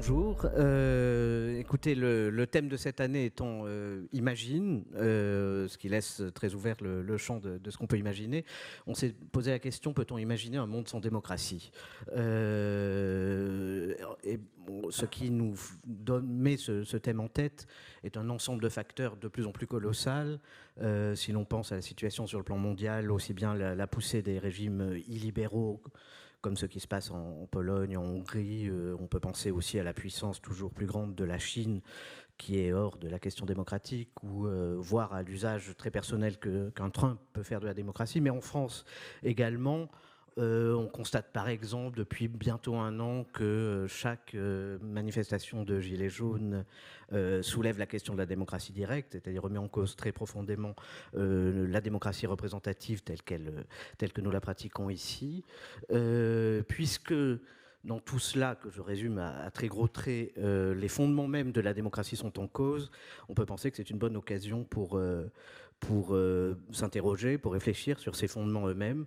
bonjour. Écoutez, le thème de cette année étant Imagine, ce qui laisse très ouvert le champ de ce qu'on peut imaginer. On s'est posé la question, peut-on imaginer un monde sans démocratie? Ce qui nous met ce thème en tête est un ensemble de facteurs de plus en plus colossal. Si l'on pense à la situation sur le plan mondial, aussi bien la poussée des régimes illibéraux, comme ce qui se passe en Pologne, en Hongrie. On peut penser aussi à la puissance toujours plus grande de la Chine, qui est hors de la question démocratique, ou voire à l'usage très personnel qu'un Trump peut faire de la démocratie. Mais en France également, on constate par exemple depuis bientôt un an que chaque manifestation de Gilets jaunes soulève la question de la démocratie directe, c'est-à-dire remet en cause très profondément la démocratie représentative telle que nous la pratiquons ici, puisque dans tout cela, que je résume à très gros traits, les fondements même de la démocratie sont en cause. On peut penser que c'est une bonne occasion pour s'interroger, pour réfléchir sur ces fondements eux-mêmes,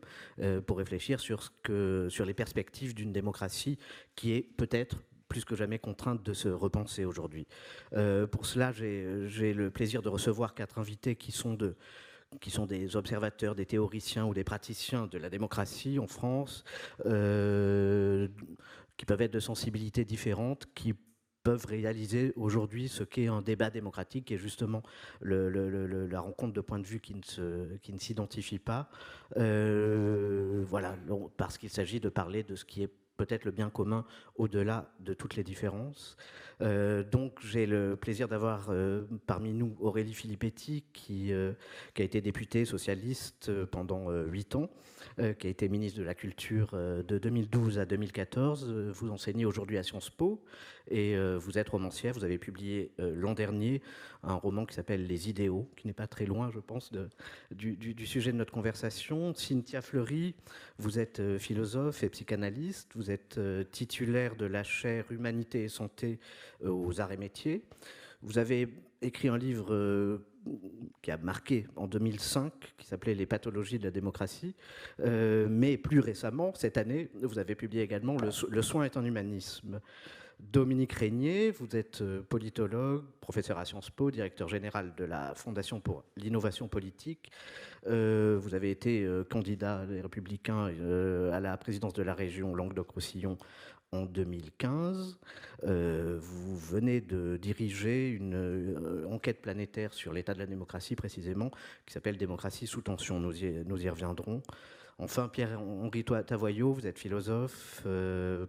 pour réfléchir sur les perspectives d'une démocratie qui est peut-être plus que jamais contrainte de se repenser aujourd'hui. Pour cela, j'ai le plaisir de recevoir 4 invités qui sont des observateurs, des théoriciens ou des praticiens de la démocratie en France, qui peuvent être de sensibilités différentes, qui peuvent réaliser aujourd'hui ce qu'est un débat démocratique, qui est justement la rencontre de points de vue qui ne s'identifient pas. Voilà, parce qu'il s'agit de parler de ce qui est peut-être le bien commun au-delà de toutes les différences. Donc j'ai le plaisir d'avoir parmi nous Aurélie Filippetti, qui a été députée socialiste pendant 8 ans, qui a été ministre de la Culture de 2012 à 2014. Vous enseignez aujourd'hui à Sciences Po et vous êtes romancière. Vous avez publié l'an dernier un roman qui s'appelle Les Idéaux, qui n'est pas très loin, je pense, du sujet de notre conversation. Cynthia Fleury, vous êtes philosophe et psychanalyste. Vous êtes titulaire de la chaire Humanité et Santé aux Arts et Métiers. Vous avez écrit un livre qui a marqué en 2005, qui s'appelait Les pathologies de la démocratie. Mais plus récemment, cette année, vous avez publié également Le soin est un humanisme. Dominique Régnier, vous êtes politologue, professeur à Sciences Po, directeur général de la Fondation pour l'innovation politique. Vous avez été candidat des Républicains à la présidence de la région Languedoc-Roussillon en 2015. Vous venez de diriger une enquête planétaire sur l'état de la démocratie, précisément, qui s'appelle Démocratie sous tension. Nous y reviendrons. Enfin, Pierre-Henri Tavoyot, vous êtes philosophe,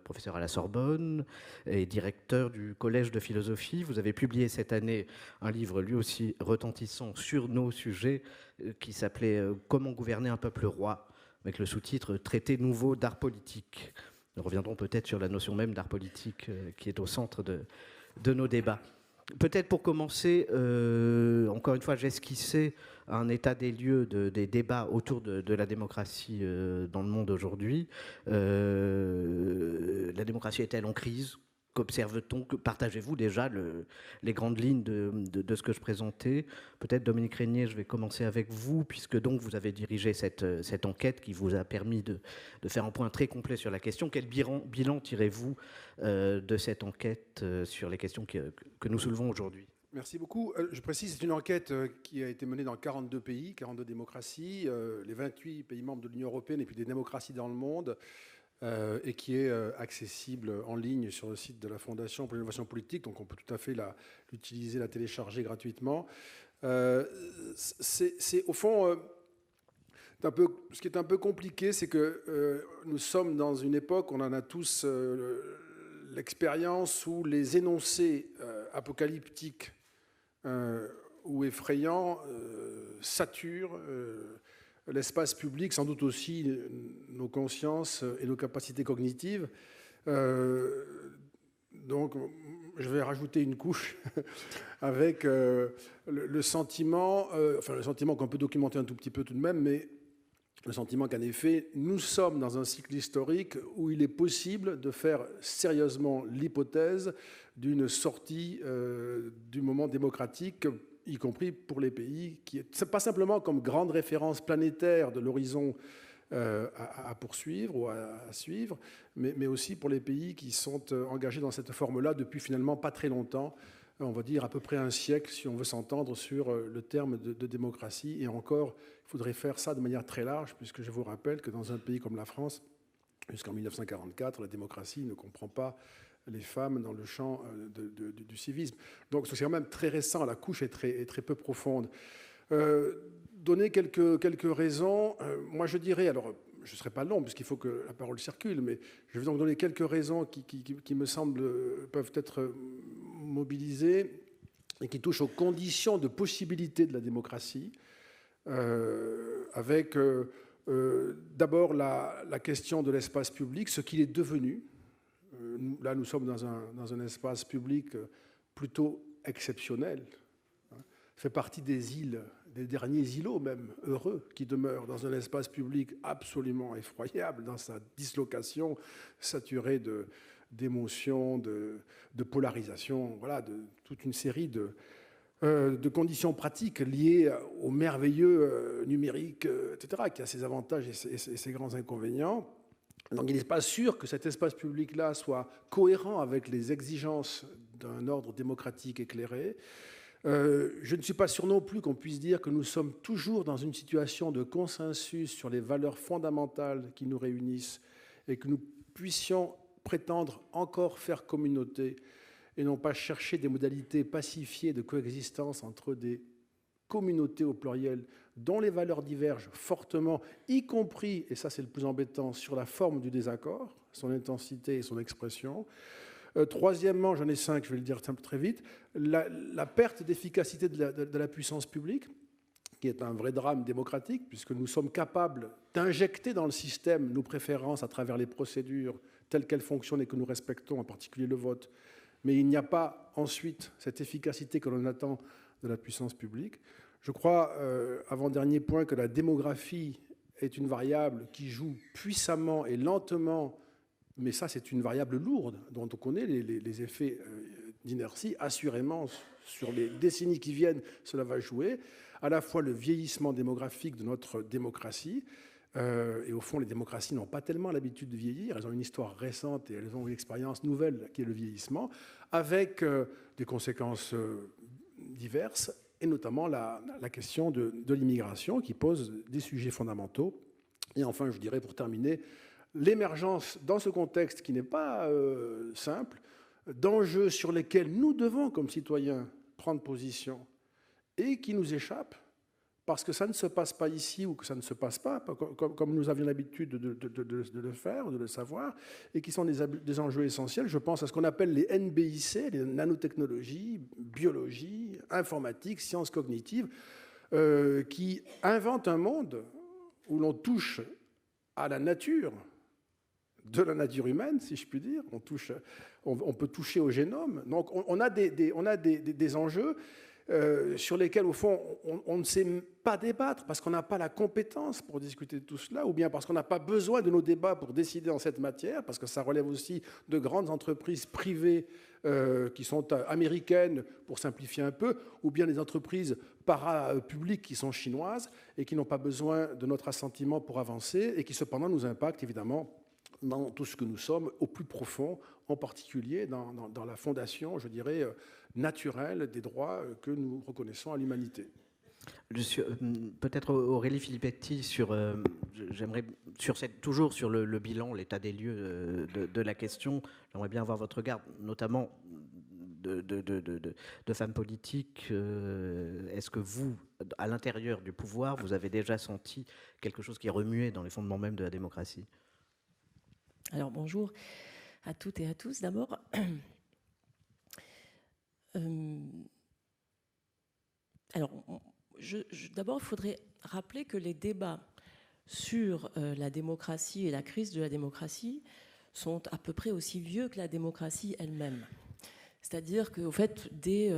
professeur à la Sorbonne et directeur du Collège de philosophie. Vous avez publié cette année un livre lui aussi retentissant sur nos sujets qui s'appelait « Comment gouverner un peuple roi » avec le sous-titre « Traité nouveau d'art politique ». Nous reviendrons peut-être sur la notion même d'art politique qui est au centre de nos débats. Peut-être pour commencer, encore une fois, j'esquissais un état des lieux des débats autour de la démocratie dans le monde aujourd'hui. La démocratie est-elle en crise ? Qu'observe-t-on ? Partagez-vous déjà les grandes lignes de ce que je présentais ? Peut-être, Dominique Régnier, je vais commencer avec vous, puisque donc vous avez dirigé cette enquête qui vous a permis de faire un point très complet sur la question. Quel bilan tirez-vous de cette enquête sur les questions que nous soulevons aujourd'hui ? Merci beaucoup. Je précise, c'est une enquête qui a été menée dans 42 pays, 42 démocraties, les 28 pays membres de l'Union européenne et puis des démocraties dans le monde, et qui est accessible en ligne sur le site de la Fondation pour l'innovation politique. Donc on peut tout à fait l'utiliser, la télécharger gratuitement. C'est au fond... ce qui est un peu compliqué, c'est que nous sommes dans une époque où on en a tous l'expérience où les énoncés apocalyptiques ou effrayants saturent l'espace public, sans doute aussi nos consciences et nos capacités cognitives. Donc, je vais rajouter une couche avec le sentiment, le sentiment qu'on peut documenter un tout petit peu tout de même, mais le sentiment qu'en effet, nous sommes dans un cycle historique où il est possible de faire sérieusement l'hypothèse d'une sortie du moment démocratique, y compris pour les pays, qui n'est pas simplement comme grande référence planétaire de l'horizon à poursuivre ou à suivre, mais aussi pour les pays qui sont engagés dans cette forme-là depuis finalement pas très longtemps, on va dire à peu près un siècle, si on veut s'entendre sur le terme de démocratie. Et encore, il faudrait faire ça de manière très large, puisque je vous rappelle que dans un pays comme la France, jusqu'en 1944, la démocratie ne comprend pas les femmes dans le champ du civisme. Donc c'est quand même très récent, la couche est très peu profonde. Donner quelques raisons, moi je dirais, alors je ne serai pas long puisqu'il faut que la parole circule, mais je vais donc donner quelques raisons qui me semblent peuvent être mobilisées et qui touchent aux conditions de possibilité de la démocratie, avec d'abord la question de l'espace public, ce qu'il est devenu. Là, nous sommes dans un espace public plutôt exceptionnel. Fait partie des îles, des derniers îlots même, heureux, qui demeurent dans un espace public absolument effroyable, dans sa dislocation, saturée d'émotions, de polarisation, voilà, de toute une série de conditions pratiques liées au merveilleux numérique, etc., qui a ses avantages et ses grands inconvénients. Donc il n'est pas sûr que cet espace public-là soit cohérent avec les exigences d'un ordre démocratique éclairé. Je ne suis pas sûr non plus qu'on puisse dire que nous sommes toujours dans une situation de consensus sur les valeurs fondamentales qui nous réunissent et que nous puissions prétendre encore faire communauté et non pas chercher des modalités pacifiées de coexistence entre des communautés au pluriel dont les valeurs divergent fortement, y compris, et ça c'est le plus embêtant, sur la forme du désaccord, son intensité et son expression. Troisièmement, j'en ai 5, je vais le dire très vite, la perte d'efficacité de la puissance publique, qui est un vrai drame démocratique, puisque nous sommes capables d'injecter dans le système nos préférences à travers les procédures telles qu'elles fonctionnent et que nous respectons, en particulier le vote. Mais il n'y a pas ensuite cette efficacité que l'on attend de la puissance publique. Je crois, avant-dernier point, que la démographie est une variable qui joue puissamment et lentement, mais ça c'est une variable lourde dont on connaît les effets d'inertie. Assurément, sur les décennies qui viennent, cela va jouer. À la fois le vieillissement démographique de notre démocratie, et au fond les démocraties n'ont pas tellement l'habitude de vieillir, elles ont une histoire récente et elles ont une expérience nouvelle qui est le vieillissement, avec des conséquences diverses, et notamment la question de l'immigration qui pose des sujets fondamentaux. Et enfin, je dirais pour terminer, l'émergence dans ce contexte qui n'est pas simple, d'enjeux sur lesquels nous devons, comme citoyens, prendre position et qui nous échappent parce que ça ne se passe pas ici ou que ça ne se passe pas comme nous avions l'habitude de le faire, de le savoir, et qui sont des enjeux essentiels. Je pense à ce qu'on appelle les NBIC, les nanotechnologies, biologie, informatique, sciences cognitives, qui inventent un monde où l'on touche à la nature, de la nature humaine, si je puis dire. On peut toucher au génome. Donc on a des enjeux sur lesquels, au fond, on ne sait pas débattre parce qu'on n'a pas la compétence pour discuter de tout cela, ou bien parce qu'on n'a pas besoin de nos débats pour décider en cette matière, parce que ça relève aussi de grandes entreprises privées qui sont américaines, pour simplifier un peu, ou bien des entreprises parapubliques qui sont chinoises et qui n'ont pas besoin de notre assentiment pour avancer et qui, cependant, nous impactent, évidemment, dans tout ce que nous sommes, au plus profond, en particulier dans la fondation, je dirais, naturelle des droits que nous reconnaissons à l'humanité. Peut-être Aurélie Filippetti, j'aimerais toujours sur le bilan, l'état des lieux de la question, j'aimerais bien avoir votre regard, notamment de femmes politiques. Est-ce que vous, à l'intérieur du pouvoir, vous avez déjà senti quelque chose qui remuait dans les fondements même de la démocratie ? Alors bonjour à toutes et à tous. D'abord, d'abord, il faudrait rappeler que les débats sur la démocratie et la crise de la démocratie sont à peu près aussi vieux que la démocratie elle-même. C'est-à-dire qu'au fait, dès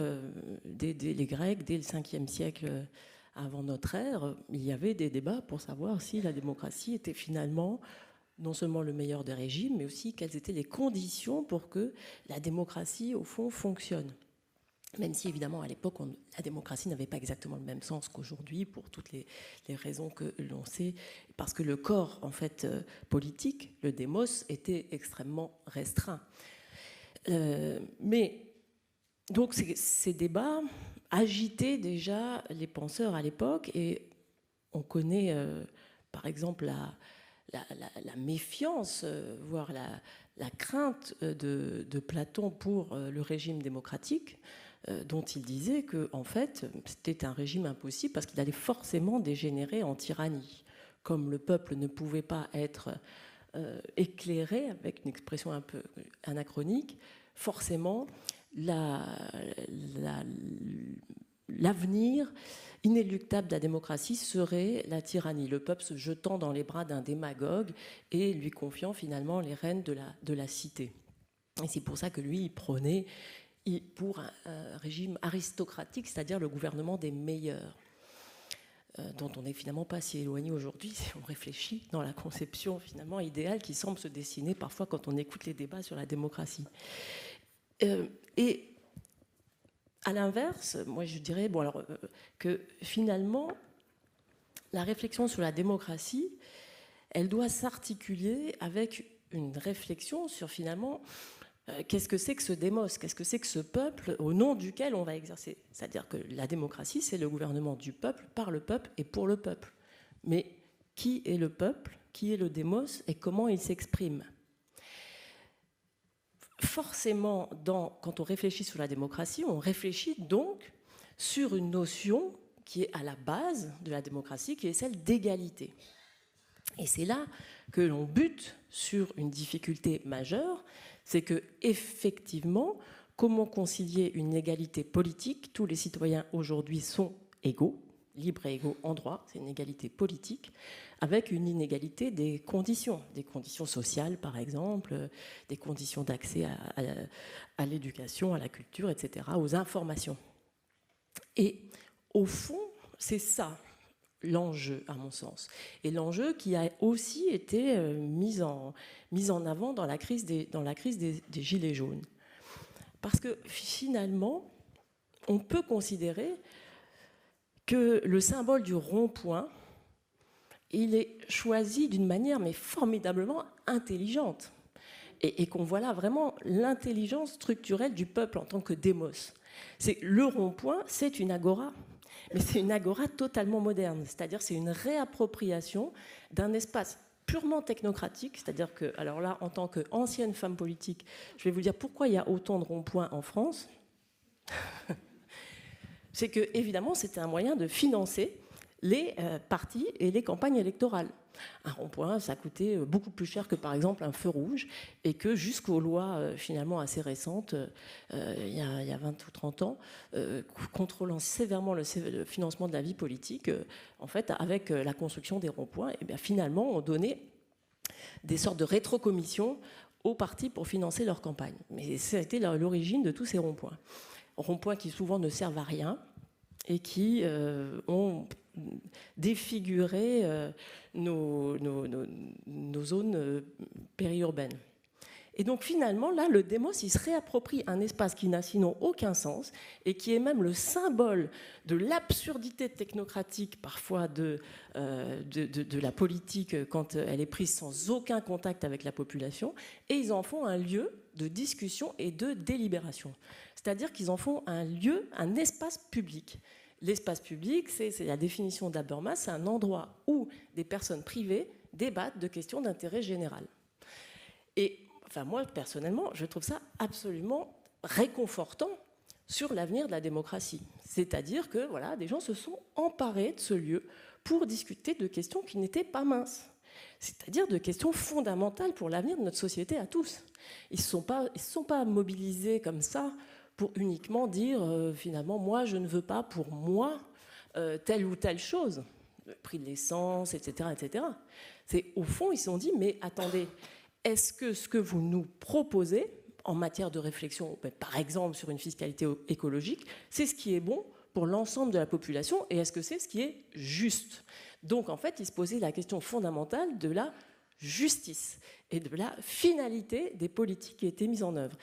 les Grecs, dès le 5e siècle avant notre ère, il y avait des débats pour savoir si la démocratie était finalement non seulement le meilleur des régimes, mais aussi quelles étaient les conditions pour que la démocratie, au fond, fonctionne. Même si, évidemment, à l'époque, la démocratie n'avait pas exactement le même sens qu'aujourd'hui, pour toutes les raisons que l'on sait, parce que le corps, en fait, politique, le démos, était extrêmement restreint. Mais, donc, ces débats agitaient déjà les penseurs à l'époque, et on connaît, par exemple, la méfiance, voire la crainte de Platon pour le régime démocratique, dont il disait que, en fait, c'était un régime impossible parce qu'il allait forcément dégénérer en tyrannie. Comme le peuple ne pouvait pas être éclairé, avec une expression un peu anachronique, forcément, l'avenir inéluctable de la démocratie serait la tyrannie, le peuple se jetant dans les bras d'un démagogue et lui confiant finalement les rênes de la cité. Et c'est pour ça que lui, il prônait pour un régime aristocratique, c'est-à-dire le gouvernement des meilleurs, dont on n'est finalement pas si éloigné aujourd'hui si on réfléchit dans la conception finalement idéale qui semble se dessiner parfois quand on écoute les débats sur la démocratie. Et à l'inverse, moi je dirais que finalement, la réflexion sur la démocratie, elle doit s'articuler avec une réflexion sur finalement qu'est-ce que c'est que ce démos, qu'est-ce que c'est que ce peuple au nom duquel on va exercer. C'est-à-dire que la démocratie, c'est le gouvernement du peuple, par le peuple et pour le peuple. Mais qui est le peuple, qui est le démos et comment il s'exprime ? Forcément, quand on réfléchit sur la démocratie, on réfléchit donc sur une notion qui est à la base de la démocratie, qui est celle d'égalité. Et c'est là que l'on bute sur une difficulté majeure, c'est que effectivement, comment concilier une égalité politique ? Tous les citoyens aujourd'hui sont égaux, libres et égaux en droit, c'est une égalité politique, avec une inégalité des conditions sociales par exemple, des conditions d'accès à l'éducation, à la culture, etc., aux informations. Et au fond, c'est ça l'enjeu, à mon sens. Et l'enjeu qui a aussi été mis en avant dans la crise des Gilets jaunes. Parce que finalement, on peut considérer que le symbole du rond-point, il est choisi d'une manière mais formidablement intelligente. Et qu'on voit là vraiment l'intelligence structurelle du peuple en tant que démos. C'est le rond-point, c'est une agora. Mais c'est une agora totalement moderne, c'est-à-dire c'est une réappropriation d'un espace purement technocratique, c'est-à-dire que, alors là, en tant qu'ancienne femme politique, je vais vous dire pourquoi il y a autant de ronds-points en France. C'est que, évidemment, c'était un moyen de financer les partis et les campagnes électorales. Un rond-point, ça coûtait beaucoup plus cher que, par exemple, un feu rouge, et que jusqu'aux lois finalement assez récentes, il y a 20 ou 30 ans, contrôlant sévèrement le financement de la vie politique, en fait, avec la construction des ronds-points, et bien, finalement, on donnait des sortes de rétrocommissions aux partis pour financer leur campagne. Mais ça a été l'origine de tous ces ronds-points. Ronds-points qui souvent ne servent à rien et qui ont défiguré nos zones périurbaines. Et donc finalement, là, le démos, il se réapproprie un espace qui n'a sinon aucun sens et qui est même le symbole de l'absurdité technocratique parfois de la politique quand elle est prise sans aucun contact avec la population, et ils en font un lieu de discussion et de délibération. C'est-à-dire qu'ils en font un lieu, un espace public. L'espace public, c'est la définition d'Habermas, c'est un endroit où des personnes privées débattent de questions d'intérêt général. Et enfin, moi, personnellement, je trouve ça absolument réconfortant sur l'avenir de la démocratie. C'est-à-dire que voilà, des gens se sont emparés de ce lieu pour discuter de questions qui n'étaient pas minces. C'est-à-dire de questions fondamentales pour l'avenir de notre société à tous. Ils ne se sont pas mobilisés comme ça pour uniquement dire finalement, moi, je ne veux pas pour moi telle ou telle chose, le prix de l'essence, etc., etc. C'est, au fond, ils se sont dit, mais attendez, est-ce que ce que vous nous proposez en matière de réflexion, par exemple sur une fiscalité écologique, c'est ce qui est bon pour l'ensemble de la population, et est-ce que c'est ce qui est juste ? Donc, en fait, ils se posaient la question fondamentale de la justice et de la finalité des politiques qui étaient mises en œuvre.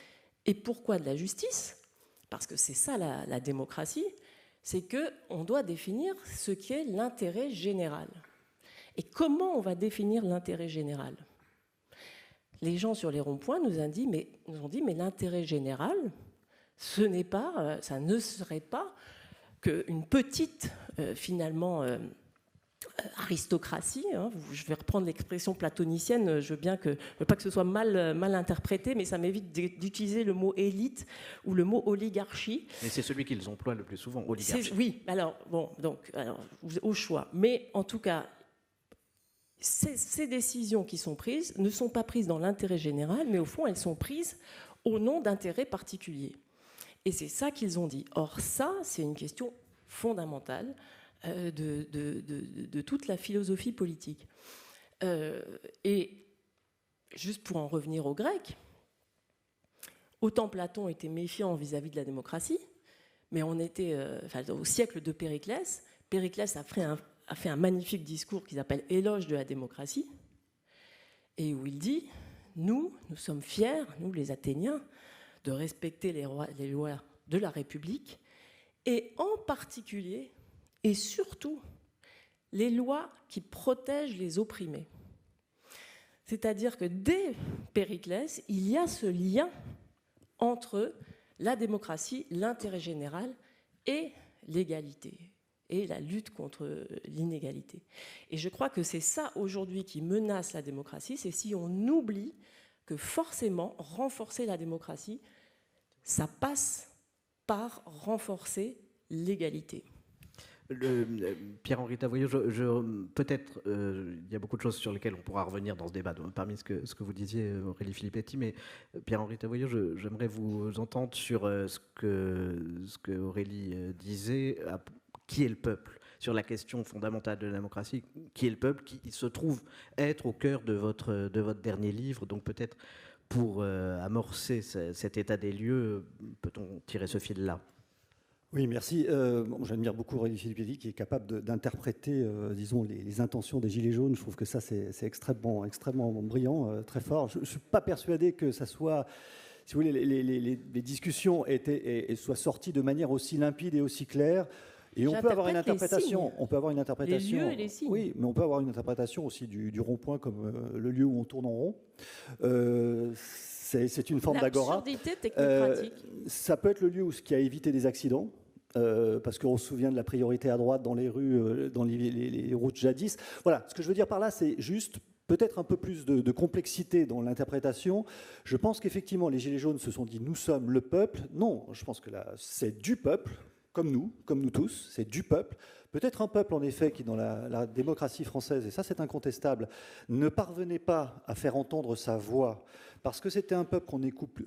Et pourquoi de la justice ? parce que c'est ça la démocratie, c'est qu'on doit définir ce qu'est l'intérêt général. Et comment on va définir l'intérêt général ? Les gens sur les ronds-points nous ont dit, mais l'intérêt général, ça ne serait pas qu'une petite, finalement, aristocratie. Hein. Je vais reprendre l'expression platonicienne, je veux pas que ce soit mal interprété, mais ça m'évite d'utiliser le mot élite ou le mot oligarchie. Mais c'est celui qu'ils emploient le plus souvent, oligarchie. Oui, alors, au choix. Mais en tout cas, ces décisions qui sont prises ne sont pas prises dans l'intérêt général, mais au fond, elles sont prises au nom d'intérêts particuliers. Et c'est ça qu'ils ont dit. Or, ça, c'est une question fondamentale de toute la philosophie politique. Et juste pour en revenir aux Grecs, autant Platon était méfiant vis-à-vis de la démocratie, mais on était au siècle de Périclès. Périclès a fait un magnifique discours qui s'appelle « Éloge de la démocratie », et où il dit « Nous sommes fiers, nous les Athéniens, de respecter les lois de la République, et en particulier, et surtout, les lois qui protègent les opprimés. » C'est-à-dire que dès Périclès, il y a ce lien entre la démocratie, l'intérêt général et l'égalité, et la lutte contre l'inégalité. Et je crois que c'est ça aujourd'hui qui menace la démocratie, c'est si on oublie que forcément, renforcer la démocratie, ça passe par renforcer l'égalité. Pierre-Henri Tavoyot, peut-être il y a beaucoup de choses sur lesquelles on pourra revenir dans ce débat, parmi ce que vous disiez, Aurélie Filippetti, mais Pierre-Henri Tavoyot, j'aimerais vous entendre sur ce que Aurélie disait, qui est le peuple, sur la question fondamentale de la démocratie, qui est le peuple, qui se trouve être au cœur de votre dernier livre, donc peut-être pour amorcer cet état des lieux, peut-on tirer ce fil-là ? Oui, merci. J'admire beaucoup Aurélie Filippetti qui est capable d'interpréter, disons, les intentions des Gilets jaunes. Je trouve que ça, c'est extrêmement brillant, très fort. Je ne suis pas persuadé que ça soit, si vous voulez, les discussions soient sorties de manière aussi limpide et aussi claire. Et on peut avoir une interprétation. Les lieux et les signes. Oui, mais on peut avoir une interprétation aussi du rond-point comme le lieu où on tourne en rond. C'est une forme d'agora. L'absurdité technocratique. Ça peut être le lieu qui a évité des accidents. Parce qu'on se souvient de la priorité à droite dans les rues, dans les routes jadis. Voilà, ce que je veux dire par là, c'est juste peut-être un peu plus de complexité dans l'interprétation. Je pense qu'effectivement, les Gilets jaunes se sont dit « nous sommes le peuple ». Non, je pense que là, c'est du peuple, comme nous tous, c'est du peuple. Peut-être un peuple, en effet, qui, dans la démocratie française, et ça c'est incontestable, ne parvenait pas à faire entendre sa voix, parce que c'était un peuple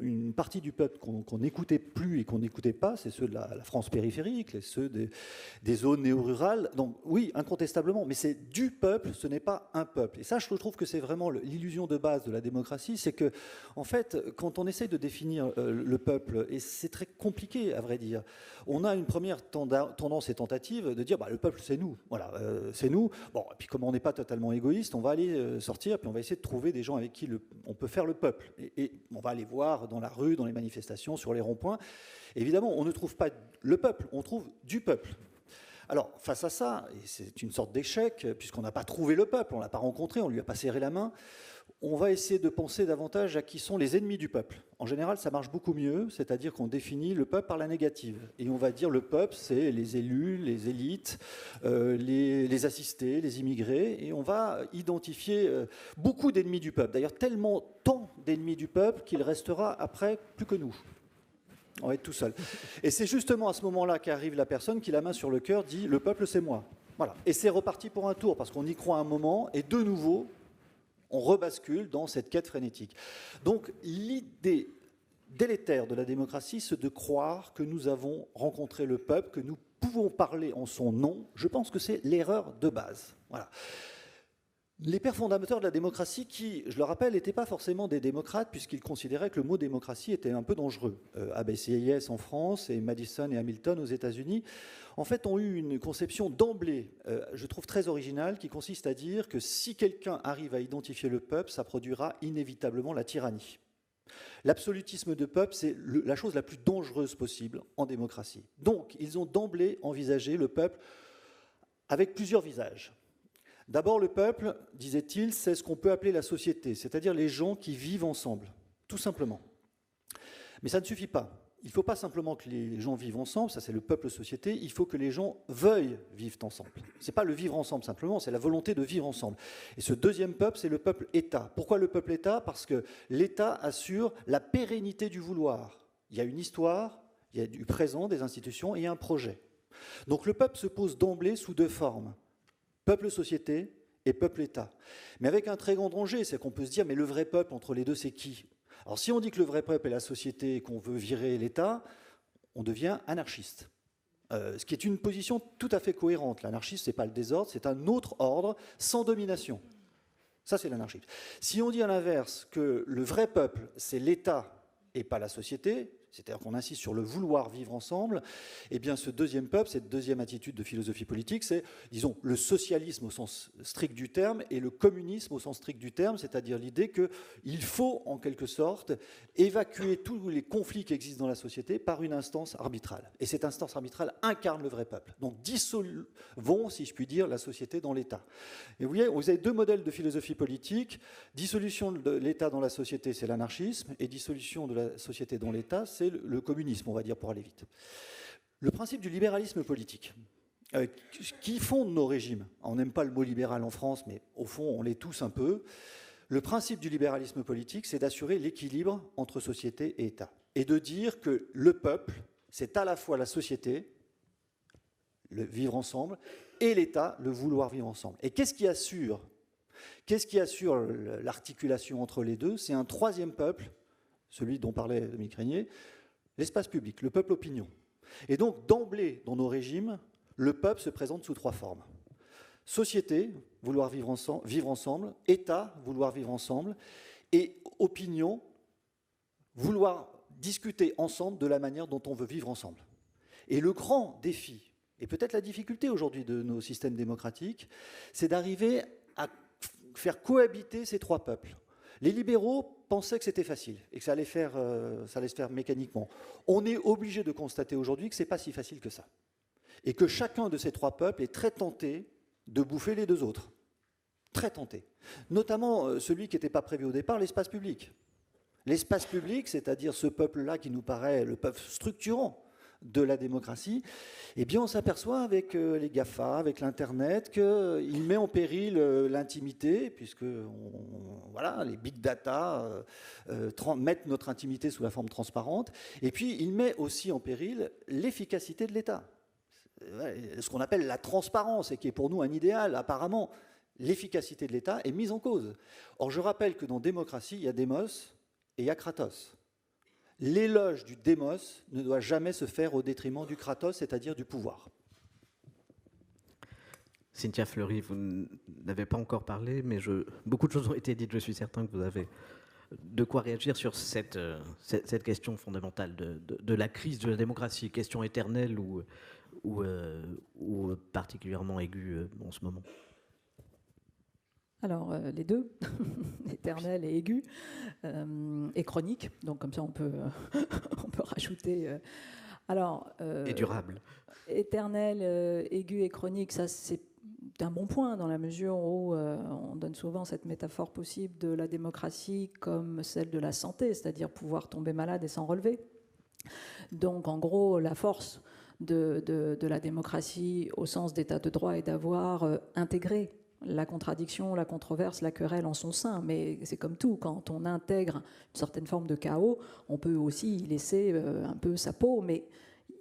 une partie du peuple qu'on n'écoutait plus et qu'on n'écoutait pas, c'est ceux de la France périphérique, ceux des zones néo-rurales. Donc oui, incontestablement, mais c'est du peuple, ce n'est pas un peuple. Et ça, je trouve que c'est vraiment l'illusion de base de la démocratie, c'est que, en fait, quand on essaye de définir le peuple, et c'est très compliqué, à vrai dire, on a une première tendance et tentative de dire le peuple, c'est nous. Voilà, c'est nous. Bon, et puis comme on n'est pas totalement égoïste, on va aller sortir, puis on va essayer de trouver des gens avec qui on peut faire le peuple. Et on va aller voir dans la rue, dans les manifestations, sur les ronds-points. Évidemment, on ne trouve pas le peuple, on trouve du peuple. Alors, face à ça, et c'est une sorte d'échec, puisqu'on n'a pas trouvé le peuple, on ne l'a pas rencontré, on ne lui a pas serré la main, on va essayer de penser davantage à qui sont les ennemis du peuple. En général, ça marche beaucoup mieux, c'est-à-dire qu'on définit le peuple par la négative. Et on va dire le peuple, c'est les élus, les élites, les assistés, les immigrés, et on va identifier beaucoup d'ennemis du peuple. D'ailleurs, tant d'ennemis du peuple qu'il restera après plus que nous. On va être tout seul. Et c'est justement à ce moment-là qu'arrive la personne qui, la main sur le cœur, dit « le peuple, c'est moi ». Voilà. Et c'est reparti pour un tour, parce qu'on y croit un moment, et de nouveau, on rebascule dans cette quête frénétique. Donc l'idée délétère de la démocratie, c'est de croire que nous avons rencontré le peuple, que nous pouvons parler en son nom. Je pense que c'est l'erreur de base. Voilà. Les pères fondateurs de la démocratie, qui, je le rappelle, n'étaient pas forcément des démocrates, puisqu'ils considéraient que le mot démocratie était un peu dangereux. ABCIS en France et Madison et Hamilton aux États-Unis, en fait, ont eu une conception d'emblée, je trouve très originale, qui consiste à dire que si quelqu'un arrive à identifier le peuple, ça produira inévitablement la tyrannie. L'absolutisme de peuple, c'est la chose la plus dangereuse possible en démocratie. Donc, ils ont d'emblée envisagé le peuple avec plusieurs visages. D'abord, le peuple, disait-il, c'est ce qu'on peut appeler la société, c'est-à-dire les gens qui vivent ensemble, tout simplement. Mais ça ne suffit pas. Il ne faut pas simplement que les gens vivent ensemble, ça c'est le peuple-société, il faut que les gens veuillent vivre ensemble. Ce n'est pas le vivre ensemble simplement, c'est la volonté de vivre ensemble. Et ce deuxième peuple, c'est le peuple-État. Pourquoi le peuple-État? Parce que l'État assure la pérennité du vouloir. Il y a une histoire, il y a du présent, des institutions et un projet. Donc le peuple se pose d'emblée sous deux formes, peuple-société et peuple-État. Mais avec un très grand danger, c'est qu'on peut se dire, mais le vrai peuple entre les deux, c'est qui? Alors si on dit que le vrai peuple est la société et qu'on veut virer l'État, on devient anarchiste. Ce qui est une position tout à fait cohérente. L'anarchisme, ce n'est pas le désordre, c'est un autre ordre sans domination. Ça, c'est l'anarchisme. Si on dit à l'inverse que le vrai peuple, c'est l'État et pas la société, c'est-à-dire qu'on insiste sur le vouloir vivre ensemble, eh bien ce deuxième peuple, cette deuxième attitude de philosophie politique, c'est, disons, le socialisme au sens strict du terme et le communisme au sens strict du terme, c'est-à-dire l'idée qu'il faut, en quelque sorte, évacuer tous les conflits qui existent dans la société par une instance arbitrale. Et cette instance arbitrale incarne le vrai peuple. Donc dissolvons, si je puis dire, la société dans l'État. Et vous avez deux modèles de philosophie politique. Dissolution de l'État dans la société, c'est l'anarchisme, et dissolution de la société dans l'État, c'est le communisme, on va dire, pour aller vite. Le principe du libéralisme politique, qui fonde nos régimes, on n'aime pas le mot libéral en France, mais au fond, on l'est tous un peu. Le principe du libéralisme politique, c'est d'assurer l'équilibre entre société et État, et de dire que le peuple, c'est à la fois la société, le vivre ensemble, et l'État, le vouloir vivre ensemble. Et qu'est-ce qui assure l'articulation entre les deux? C'est un troisième peuple, celui dont parlait Dominique Régnier, l'espace public, le peuple opinion. Et donc, d'emblée, dans nos régimes, le peuple se présente sous trois formes. Société, vouloir vivre ensemble, État, vouloir vivre ensemble, et opinion, vouloir discuter ensemble de la manière dont on veut vivre ensemble. Et le grand défi, et peut-être la difficulté aujourd'hui de nos systèmes démocratiques, c'est d'arriver à faire cohabiter ces trois peuples. Les libéraux pensaient que c'était facile et que ça allait se faire mécaniquement. On est obligé de constater aujourd'hui que ce n'est pas si facile que ça. Et que chacun de ces trois peuples est très tenté de bouffer les deux autres. Très tenté. Notamment celui qui n'était pas prévu au départ, l'espace public. L'espace public, c'est-à-dire ce peuple-là qui nous paraît le peuple structurant de la démocratie, eh bien on s'aperçoit avec les GAFA, avec l'Internet, qu'il met en péril l'intimité, puisque voilà, les big data mettent notre intimité sous la forme transparente, et puis il met aussi en péril l'efficacité de l'État. Ce qu'on appelle la transparence, et qui est pour nous un idéal, apparemment, l'efficacité de l'État est mise en cause. Or, je rappelle que dans démocratie, il y a démos et il y a kratos. L'éloge du démos ne doit jamais se faire au détriment du kratos, c'est-à-dire du pouvoir. Cynthia Fleury, vous n'avez pas encore parlé, mais beaucoup de choses ont été dites. Je suis certain que vous avez de quoi réagir sur cette question fondamentale de la crise de la démocratie, question éternelle ou particulièrement aiguë en ce moment. Alors, les deux, éternel et aigu, et chronique, donc comme ça on peut rajouter. Et durable. Éternel, aigu et chronique, ça c'est un bon point dans la mesure où on donne souvent cette métaphore possible de la démocratie comme celle de la santé, c'est-à-dire pouvoir tomber malade et s'en relever. Donc en gros, la force de la démocratie au sens d'état de droit est d'avoir intégré la contradiction, la controverse, la querelle en son sein. Mais c'est comme tout, quand on intègre une certaine forme de chaos, on peut aussi y laisser un peu sa peau, mais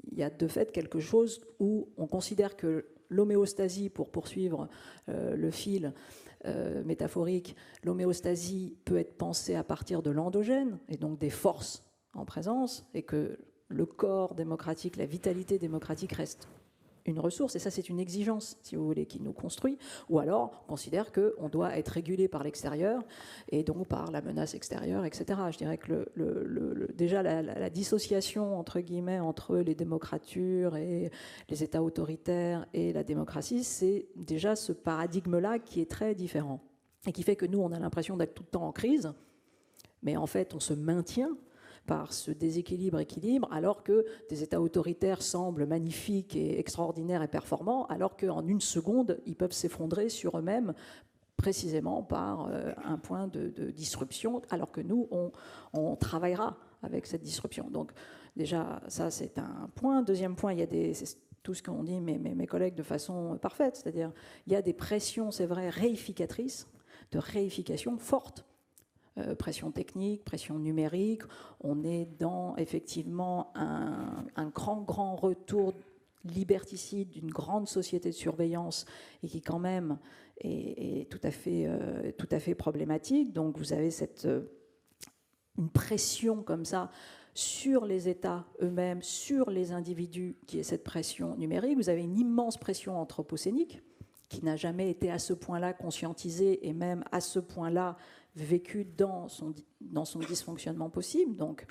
il y a de fait quelque chose où on considère que l'homéostasie, pour poursuivre le fil métaphorique, l'homéostasie peut être pensée à partir de l'endogène, et donc des forces en présence, et que le corps démocratique, la vitalité démocratique reste une ressource, et ça c'est une exigence, si vous voulez, qui nous construit, ou alors on considère qu'on doit être régulé par l'extérieur, et donc par la menace extérieure, etc. Je dirais que déjà la dissociation, entre guillemets, entre les démocratures et les États autoritaires et la démocratie, c'est déjà ce paradigme-là qui est très différent, et qui fait que nous, on a l'impression d'être tout le temps en crise, Mais en fait, on se maintient par ce déséquilibre-équilibre, alors que des États autoritaires semblent magnifiques et extraordinaires et performants, alors qu'en une seconde, ils peuvent s'effondrer sur eux-mêmes, précisément par un point de disruption, alors que nous, on travaillera avec cette disruption. Donc déjà, ça c'est un point. Deuxième point, il y a c'est tout ce qu'ont dit mes collègues de façon parfaite, c'est-à-dire il y a des pressions, c'est vrai, réificatrices, de réification forte. Pression technique, pression numérique. On est dans effectivement un grand retour liberticide d'une grande société de surveillance et qui quand même est tout à fait problématique. Donc vous avez une pression comme ça sur les États eux-mêmes, sur les individus, qui est cette pression numérique. Vous avez une immense pression anthropocénique qui n'a jamais été à ce point-là conscientisée et même à ce point-là vécu dans son dysfonctionnement possible, donc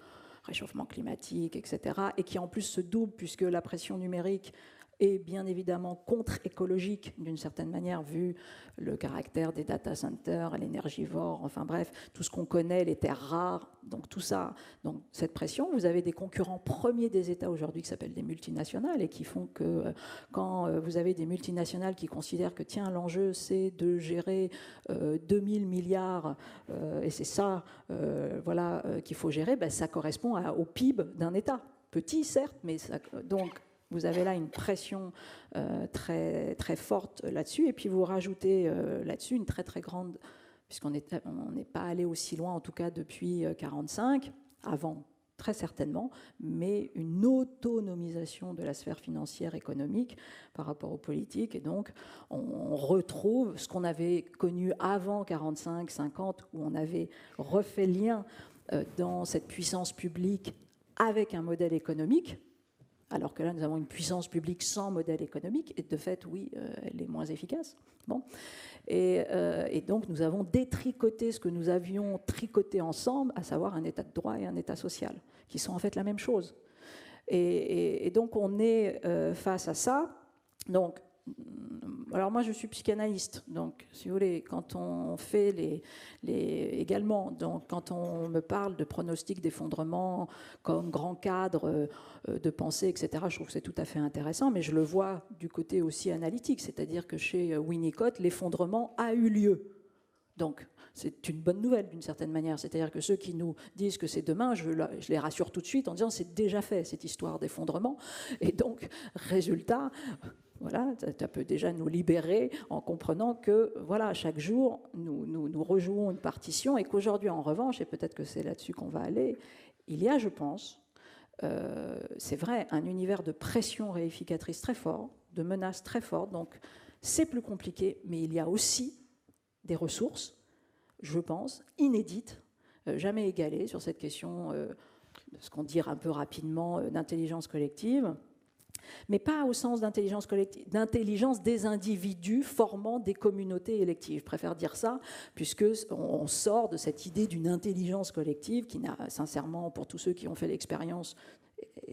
réchauffement climatique, etc., et qui en plus se double puisque la pression numérique est bien évidemment contre-écologique d'une certaine manière, vu le caractère des data centers, l'énergivore, enfin bref, tout ce qu'on connaît, les terres rares, donc tout ça. Donc cette pression, vous avez des concurrents premiers des États aujourd'hui qui s'appellent des multinationales et qui font que quand vous avez des multinationales qui considèrent que tiens, l'enjeu c'est de gérer 2000 milliards et c'est ça qu'il faut gérer, ben, ça correspond au PIB d'un État. Petit certes, mais ça, donc vous avez là une pression très, très forte là-dessus, et puis vous rajoutez là-dessus une très très grande, puisqu'on n'est pas allé aussi loin, en tout cas depuis 1945, avant très certainement, mais une autonomisation de la sphère financière économique par rapport aux politiques, et donc on retrouve ce qu'on avait connu avant 1945-1950, où on avait refait lien dans cette puissance publique avec un modèle économique, alors que là, nous avons une puissance publique sans modèle économique, et de fait, oui, elle est moins efficace. Bon. Et donc, nous avons détricoté ce que nous avions tricoté ensemble, à savoir un état de droit et un état social, qui sont en fait la même chose. Et donc, on est face à ça. Donc, alors moi, je suis psychanalyste, donc si vous voulez, quand on fait également, donc quand on me parle de pronostic d'effondrement comme grand cadre de pensée, etc., je trouve que c'est tout à fait intéressant, mais je le vois du côté aussi analytique, c'est-à-dire que chez Winnicott, l'effondrement a eu lieu. Donc, c'est une bonne nouvelle d'une certaine manière. C'est-à-dire que ceux qui nous disent que c'est demain, je les rassure tout de suite en disant c'est déjà fait cette histoire d'effondrement. Et donc, résultat, voilà, ça peut déjà nous libérer en comprenant que voilà, chaque jour, nous rejouons une partition et qu'aujourd'hui, en revanche, et peut-être que c'est là-dessus qu'on va aller, il y a, je pense, c'est vrai, un univers de pression réificatrice très fort, de menaces très fortes. Donc, c'est plus compliqué, mais il y a aussi des ressources, je pense, inédites, jamais égalées sur cette question de ce qu'on dit un peu rapidement d'intelligence collective, mais pas au sens d'intelligence collective, d'intelligence des individus formant des communautés électives. Je préfère dire ça, puisqu'on sort de cette idée d'une intelligence collective qui n'a, sincèrement, pour tous ceux qui ont fait l'expérience,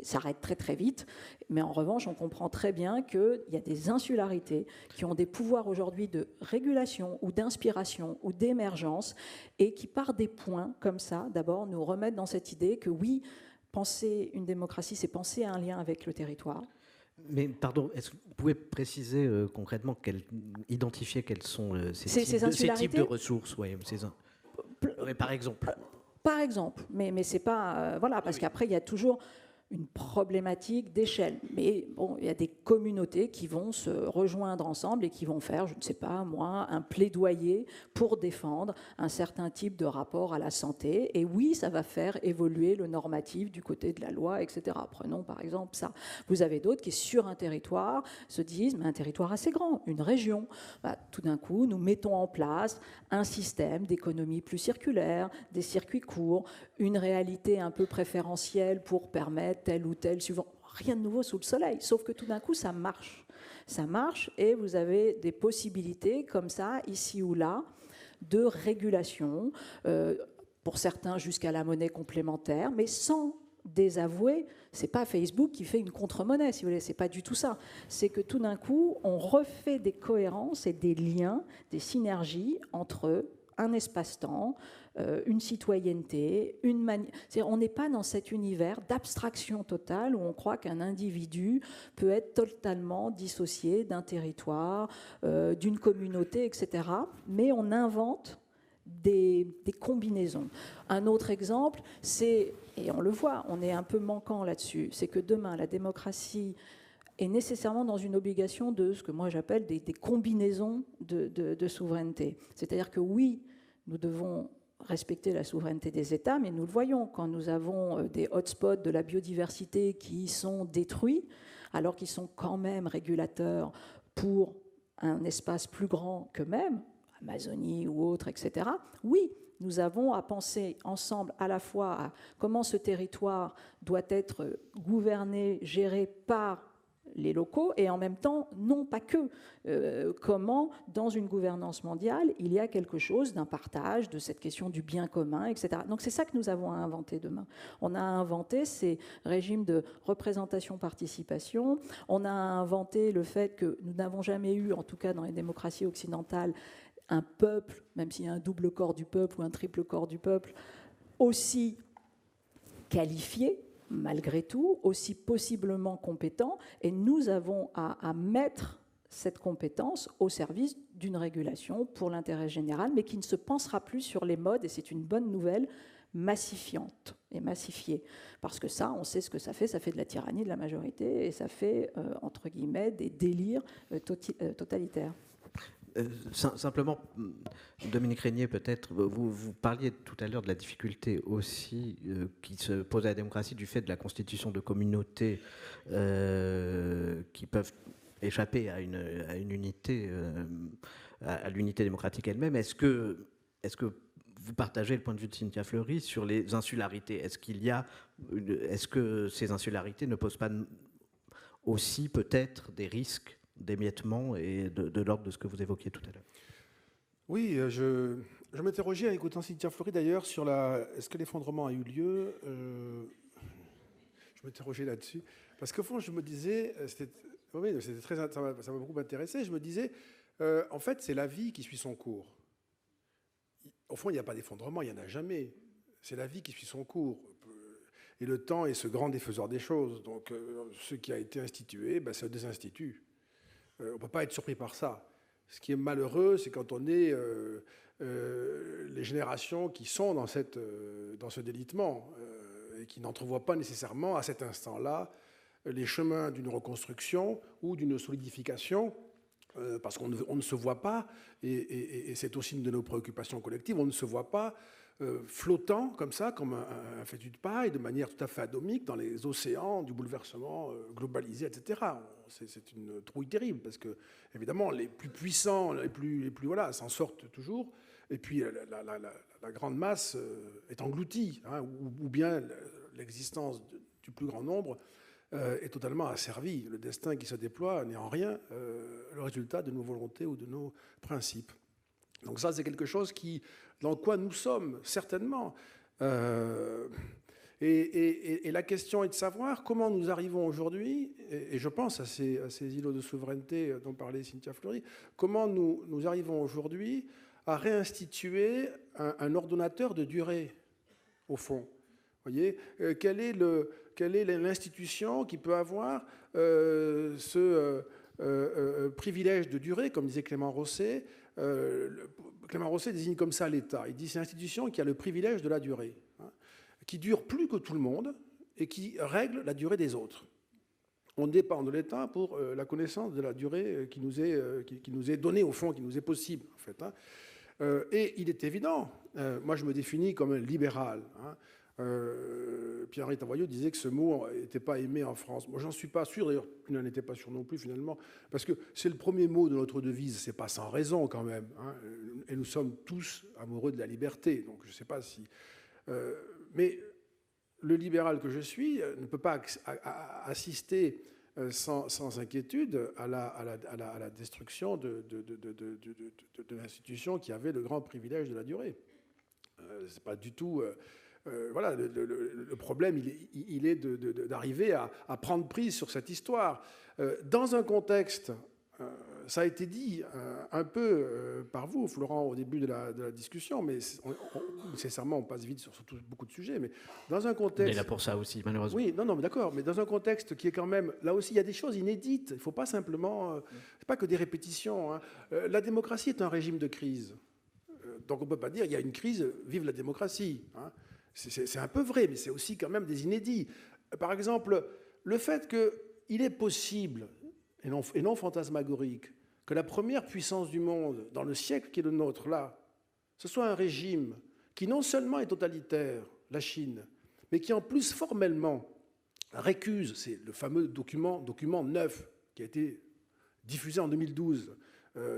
s'arrête très très vite, mais en revanche on comprend très bien qu'il y a des insularités qui ont des pouvoirs aujourd'hui de régulation ou d'inspiration ou d'émergence et qui par des points comme ça d'abord nous remettent dans cette idée que oui, penser une démocratie c'est penser à un lien avec le territoire. Mais pardon, est-ce que vous pouvez préciser concrètement, identifier quels sont ces types de ressources, par exemple. Par exemple, mais c'est pas voilà, parce qu'après il y a toujours une problématique d'échelle. Mais bon, il y a des communautés qui vont se rejoindre ensemble et qui vont faire, je ne sais pas moi, un plaidoyer pour défendre un certain type de rapport à la santé. Et oui, ça va faire évoluer le normatif du côté de la loi, etc. Prenons par exemple ça. Vous avez d'autres qui, sur un territoire, se disent, mais un territoire assez grand, une région. Bah, tout d'un coup, nous mettons en place un système d'économie plus circulaire, des circuits courts, une réalité un peu préférentielle pour permettre tel ou tel suivant. Rien de nouveau sous le soleil, sauf que tout d'un coup, ça marche. Ça marche et vous avez des possibilités comme ça, ici ou là, de régulation, pour certains jusqu'à la monnaie complémentaire, mais sans désavouer, c'est pas Facebook qui fait une contre-monnaie, si vous voulez, c'est pas du tout ça. C'est que tout d'un coup, on refait des cohérences et des liens, des synergies entre un espace-temps, une citoyenneté, on n'est pas dans cet univers d'abstraction totale où on croit qu'un individu peut être totalement dissocié d'un territoire, d'une communauté, etc. Mais on invente des combinaisons. Un autre exemple, c'est, et on le voit, on est un peu manquant là-dessus, c'est que demain, la démocratie est nécessairement dans une obligation de ce que moi j'appelle des combinaisons de souveraineté. C'est-à-dire que oui, nous devons respecter la souveraineté des États, mais nous le voyons quand nous avons des hotspots de la biodiversité qui sont détruits, alors qu'ils sont quand même régulateurs pour un espace plus grand qu'eux-mêmes, Amazonie ou autre, etc. Oui, nous avons à penser ensemble à la fois à comment ce territoire doit être gouverné, géré par les locaux, et en même temps, non pas que, comment, dans une gouvernance mondiale, il y a quelque chose d'un partage, de cette question du bien commun, etc. Donc c'est ça que nous avons à inventer demain. On a inventé ces régimes de représentation-participation, on a inventé le fait que nous n'avons jamais eu, en tout cas dans les démocraties occidentales, un peuple, même s'il y a un double corps du peuple ou un triple corps du peuple, aussi qualifié, malgré tout, aussi possiblement compétent, et nous avons à mettre cette compétence au service d'une régulation pour l'intérêt général, mais qui ne se pensera plus sur les modes, et c'est une bonne nouvelle, massifiante et massifiée. Parce que ça, on sait ce que ça fait de la tyrannie de la majorité, et ça fait, entre guillemets, des délires totalitaires. Simplement, Dominique Régnier, peut-être, vous parliez tout à l'heure de la difficulté aussi qui se pose à la démocratie du fait de la constitution de communautés qui peuvent échapper à une unité, à l'unité démocratique elle-même. Est-ce que vous partagez le point de vue de Cynthia Fleury sur les insularités? Est-ce que ces insularités ne posent pas aussi peut-être des risques d'émiettement et de l'ordre de ce que vous évoquiez tout à l'heure? Oui, je m'interrogeais en écoutant Cynthia Fleury d'ailleurs sur est-ce que l'effondrement a eu lieu. Je m'interrogeais là-dessus parce qu'au fond je me disais, ça m'a beaucoup intéressé. Je me disais, en fait, c'est la vie qui suit son cours. Au fond, il n'y a pas d'effondrement, il n'y en a jamais. C'est la vie qui suit son cours. Et le temps est ce grand défaiseur des choses. Donc, ce qui a été institué, se désinstitue. On ne peut pas être surpris par ça. Ce qui est malheureux, c'est quand on est les générations qui sont dans ce délitement et qui n'entrevoient pas nécessairement à cet instant-là les chemins d'une reconstruction ou d'une solidification, parce qu'on ne se voit pas, et c'est aussi une de nos préoccupations collectives, on ne se voit pas flottant comme ça, comme un fétu de paille, de manière tout à fait atomique, dans les océans du bouleversement globalisé, etc. C'est une trouille terrible, parce que, évidemment, les plus puissants, les plus voilà, s'en sortent toujours, et puis la grande masse est engloutie, hein, ou bien l'existence du plus grand nombre est totalement asservie. Le destin qui se déploie n'est en rien le résultat de nos volontés ou de nos principes. Donc ça, c'est quelque chose dans quoi nous sommes, certainement. Et la question est de savoir comment nous arrivons aujourd'hui, et je pense à ces îlots de souveraineté dont parlait Cynthia Fleury, comment nous arrivons aujourd'hui à réinstituer un ordonnateur de durée, au fond. Vous voyez, quelle est l'institution qui peut avoir ce privilège de durée, comme disait Clément Rosset. Clément Rosset désigne comme ça l'État. Il dit c'est l'institution qui a le privilège de la durée, hein, qui dure plus que tout le monde et qui règle la durée des autres. On dépend de l'État pour la connaissance de la durée qui nous est donnée, au fond, qui nous est possible, en fait. Hein. Et il est évident, moi je me définis comme un libéral. Hein. Pierre-Henri Tavoyot disait que ce mot n'était pas aimé en France. Moi, j'en suis pas sûr, d'ailleurs, il n'en était pas sûr non plus, finalement, parce que c'est le premier mot de notre devise, c'est pas sans raison, quand même. Hein, et nous sommes tous amoureux de la liberté, donc je ne sais pas si... mais le libéral que je suis ne peut pas assister sans inquiétude à la destruction de l'institution qui avait le grand privilège de la durée. C'est pas du tout... voilà, le problème, il est d'arriver à prendre prise sur cette histoire. Dans un contexte ça a été dit un peu par vous, Florent, au début de la discussion, mais nécessairement on passe vite sur beaucoup de sujets, mais dans un contexte... On est là pour ça aussi, malheureusement. Oui, non, mais d'accord, mais dans un contexte qui est quand même... Là aussi, il y a des choses inédites. Il ne faut pas simplement... c'est pas que des répétitions. Hein. La démocratie est un régime de crise. Donc on ne peut pas dire il y a une crise, vive la démocratie. Hein. C'est un peu vrai, mais c'est aussi quand même des inédits. Par exemple, le fait qu'il est possible, et non fantasmagorique, que la première puissance du monde, dans le siècle qui est le nôtre, là, ce soit un régime qui non seulement est totalitaire, la Chine, mais qui en plus formellement récuse, c'est le fameux document 9 qui a été diffusé en 2012,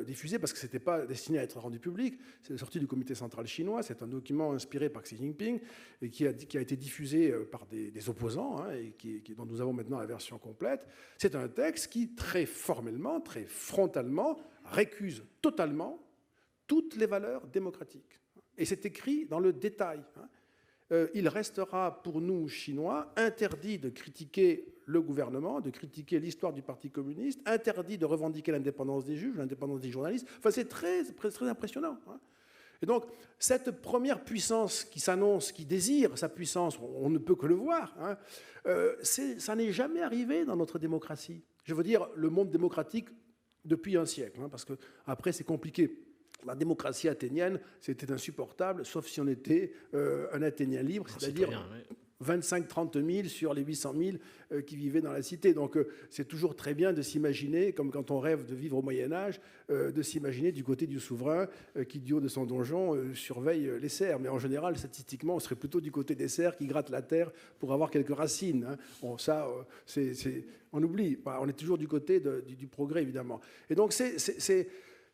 diffusé parce que ce n'était pas destiné à être rendu public, c'est sorti du comité central chinois, c'est un document inspiré par Xi Jinping et qui a été diffusé par des opposants, hein, et dont nous avons maintenant la version complète. C'est un texte qui, très formellement, très frontalement, récuse totalement toutes les valeurs démocratiques. Et c'est écrit dans le détail. Hein. Il restera pour nous, Chinois, interdit de critiquer le gouvernement, de critiquer l'histoire du Parti communiste, interdit de revendiquer l'indépendance des juges, l'indépendance des journalistes. Enfin, c'est très, très impressionnant. Hein. Et donc, cette première puissance qui s'annonce, qui désire sa puissance, on ne peut que le voir, hein, ça n'est jamais arrivé dans notre démocratie. Je veux dire, le monde démocratique depuis un siècle, hein, parce qu'après, c'est compliqué. La démocratie athénienne, c'était insupportable, sauf si on était un Athénien libre, c'est-à-dire 25-30 000 sur les 800 000 qui vivaient dans la cité. Donc c'est toujours très bien de s'imaginer, comme quand on rêve de vivre au Moyen-Âge, de s'imaginer du côté du souverain qui, du haut de son donjon, surveille les cerfs. Mais en général, statistiquement, on serait plutôt du côté des cerfs qui grattent la terre pour avoir quelques racines. Hein. Bon, ça, on oublie. On est toujours du côté du progrès, évidemment. Et donc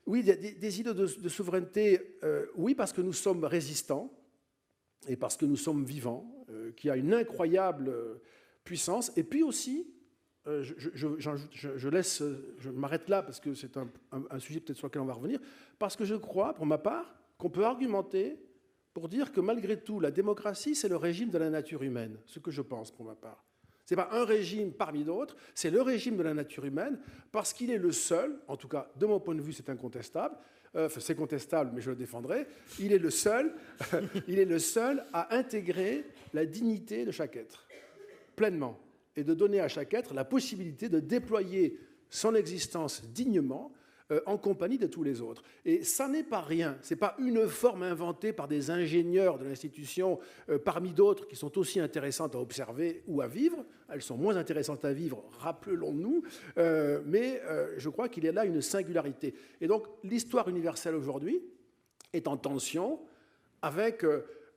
oui, il y a des idées de souveraineté, oui, parce que nous sommes résistants et parce que nous sommes vivants, qui a une incroyable puissance. Et puis aussi, je m'arrête là parce que c'est un sujet peut-être sur lequel on va revenir, parce que je crois, pour ma part, qu'on peut argumenter pour dire que malgré tout, la démocratie, c'est le régime de la nature humaine, ce que je pense pour ma part. Ce n'est pas un régime parmi d'autres, c'est le régime de la nature humaine, parce qu'il est le seul, en tout cas de mon point de vue c'est incontestable, c'est contestable mais je le défendrai, il est le seul à intégrer la dignité de chaque être, pleinement, et de donner à chaque être la possibilité de déployer son existence dignement, en compagnie de tous les autres. Et ça n'est pas rien, ce n'est pas une forme inventée par des ingénieurs de l'institution, parmi d'autres qui sont aussi intéressantes à observer ou à vivre. Elles sont moins intéressantes à vivre, rappelons-nous, mais je crois qu'il y a là une singularité. Et donc l'histoire universelle aujourd'hui est en tension avec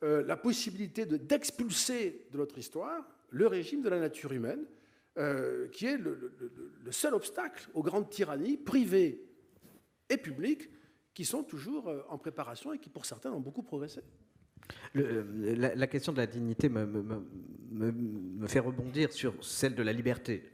la possibilité d'expulser de notre histoire le régime de la nature humaine, qui est le seul obstacle aux grandes tyrannies privées et publics qui sont toujours en préparation et qui, pour certains, ont beaucoup progressé. La question de la dignité me fait rebondir sur celle de la liberté.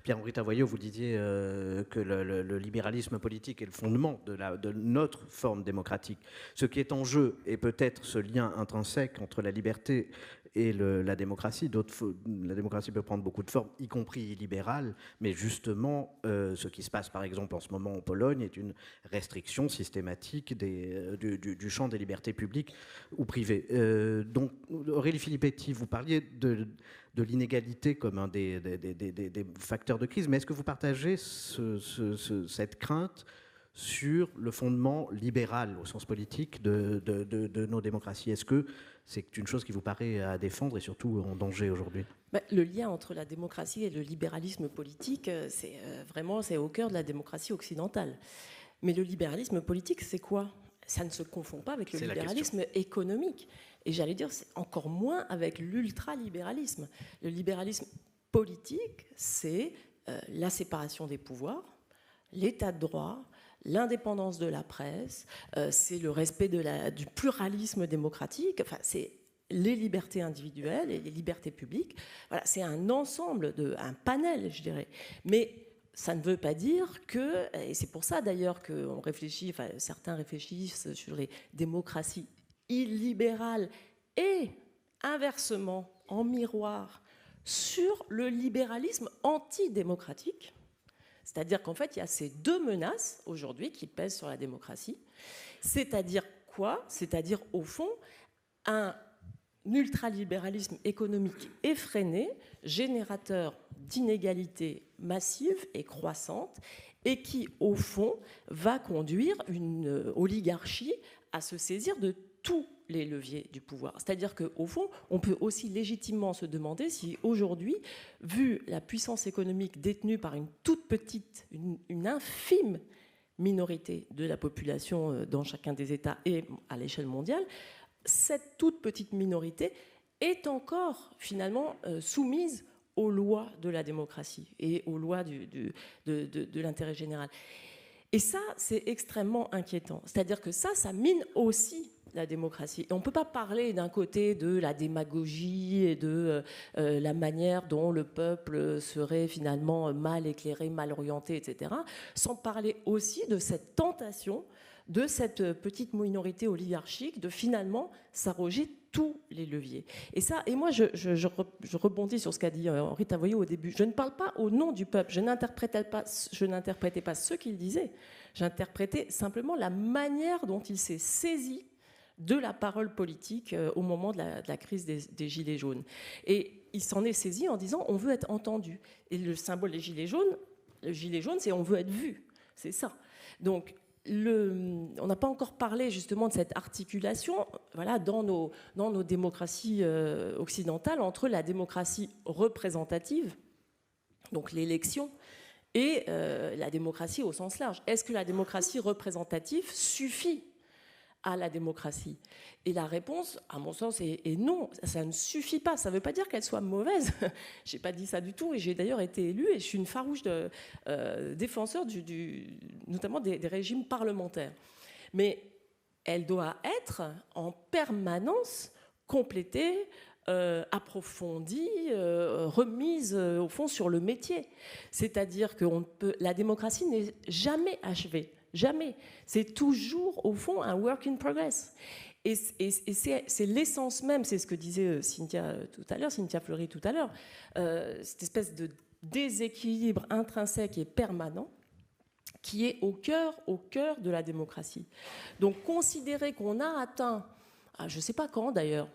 Pierre-Henri Tavoyot, vous disiez que le libéralisme politique est le fondement de notre forme démocratique. Ce qui est en jeu est peut-être ce lien intrinsèque entre la liberté et la démocratie. La démocratie peut prendre beaucoup de formes, y compris libérales, mais justement, ce qui se passe par exemple en ce moment en Pologne est une restriction systématique du champ des libertés publiques ou privées. Donc, Aurélie Filippetti, vous parliez de l'inégalité comme un des facteurs de crise, mais est-ce que vous partagez cette crainte sur le fondement libéral au sens politique de nos démocraties? Est-ce que c'est une chose qui vous paraît à défendre et surtout en danger aujourd'hui? Le lien entre la démocratie et le libéralisme politique, c'est au cœur de la démocratie occidentale. Mais le libéralisme politique, c'est quoi? Ça ne se confond pas avec le libéralisme économique. Et j'allais dire, c'est encore moins avec l'ultralibéralisme. Le libéralisme politique, c'est la séparation des pouvoirs, l'état de droit, l'indépendance de la presse, c'est le respect du pluralisme démocratique, enfin, c'est les libertés individuelles et les libertés publiques. Voilà, c'est un ensemble, un panel, je dirais. Mais ça ne veut pas dire que, et c'est pour ça d'ailleurs que certains réfléchissent sur les démocraties illibérales et inversement, en miroir, sur le libéralisme antidémocratique. C'est-à-dire qu'en fait, il y a ces deux menaces aujourd'hui qui pèsent sur la démocratie. C'est-à-dire quoi ? C'est-à-dire, au fond, un ultralibéralisme économique effréné, générateur d'inégalités massives et croissantes, et qui, au fond, va conduire une oligarchie à se saisir de tous les leviers du pouvoir. C'est-à-dire qu'au fond, on peut aussi légitimement se demander si aujourd'hui, vu la puissance économique détenue par une toute petite, une infime minorité de la population dans chacun des États et à l'échelle mondiale, cette toute petite minorité est encore finalement soumise aux lois de la démocratie et aux lois de l'intérêt général. Et ça, c'est extrêmement inquiétant. C'est-à-dire que ça mine aussi la démocratie. Et on ne peut pas parler d'un côté de la démagogie et de la manière dont le peuple serait finalement mal éclairé, mal orienté, etc., sans parler aussi de cette tentation de cette petite minorité oligarchique de finalement s'arroger tous les leviers. Et moi, je rebondis sur ce qu'a dit Henri Tavoyot au début. Je ne parle pas au nom du peuple, je n'interprétais pas ce qu'il disait, j'interprétais simplement la manière dont il s'est saisi de la parole politique au moment de la crise des Gilets jaunes. Et il s'en est saisi en disant « on veut être entendu ». Et le symbole des Gilets jaunes, le gilet jaune, c'est « on veut être vu ». C'est ça. Donc, on n'a pas encore parlé justement de cette articulation dans nos démocraties occidentales entre la démocratie représentative, donc l'élection, et la démocratie au sens large. Est-ce que la démocratie représentative suffit à la démocratie? Et la réponse, à mon sens, est non, ça ne suffit pas. Ça ne veut pas dire qu'elle soit mauvaise. Je n'ai pas dit ça du tout, et j'ai d'ailleurs été élue, et je suis une farouche défenseur notamment des régimes parlementaires. Mais elle doit être en permanence complétée, approfondie, remise au fond sur le métier. C'est-à-dire que la démocratie n'est jamais achevée. Jamais. C'est toujours, au fond, un work in progress. Et c'est l'essence même, c'est ce que disait Cynthia Fleury tout à l'heure, cette espèce de déséquilibre intrinsèque et permanent qui est au cœur de la démocratie. Donc considérer qu'on a atteint, je ne sais pas quand d'ailleurs,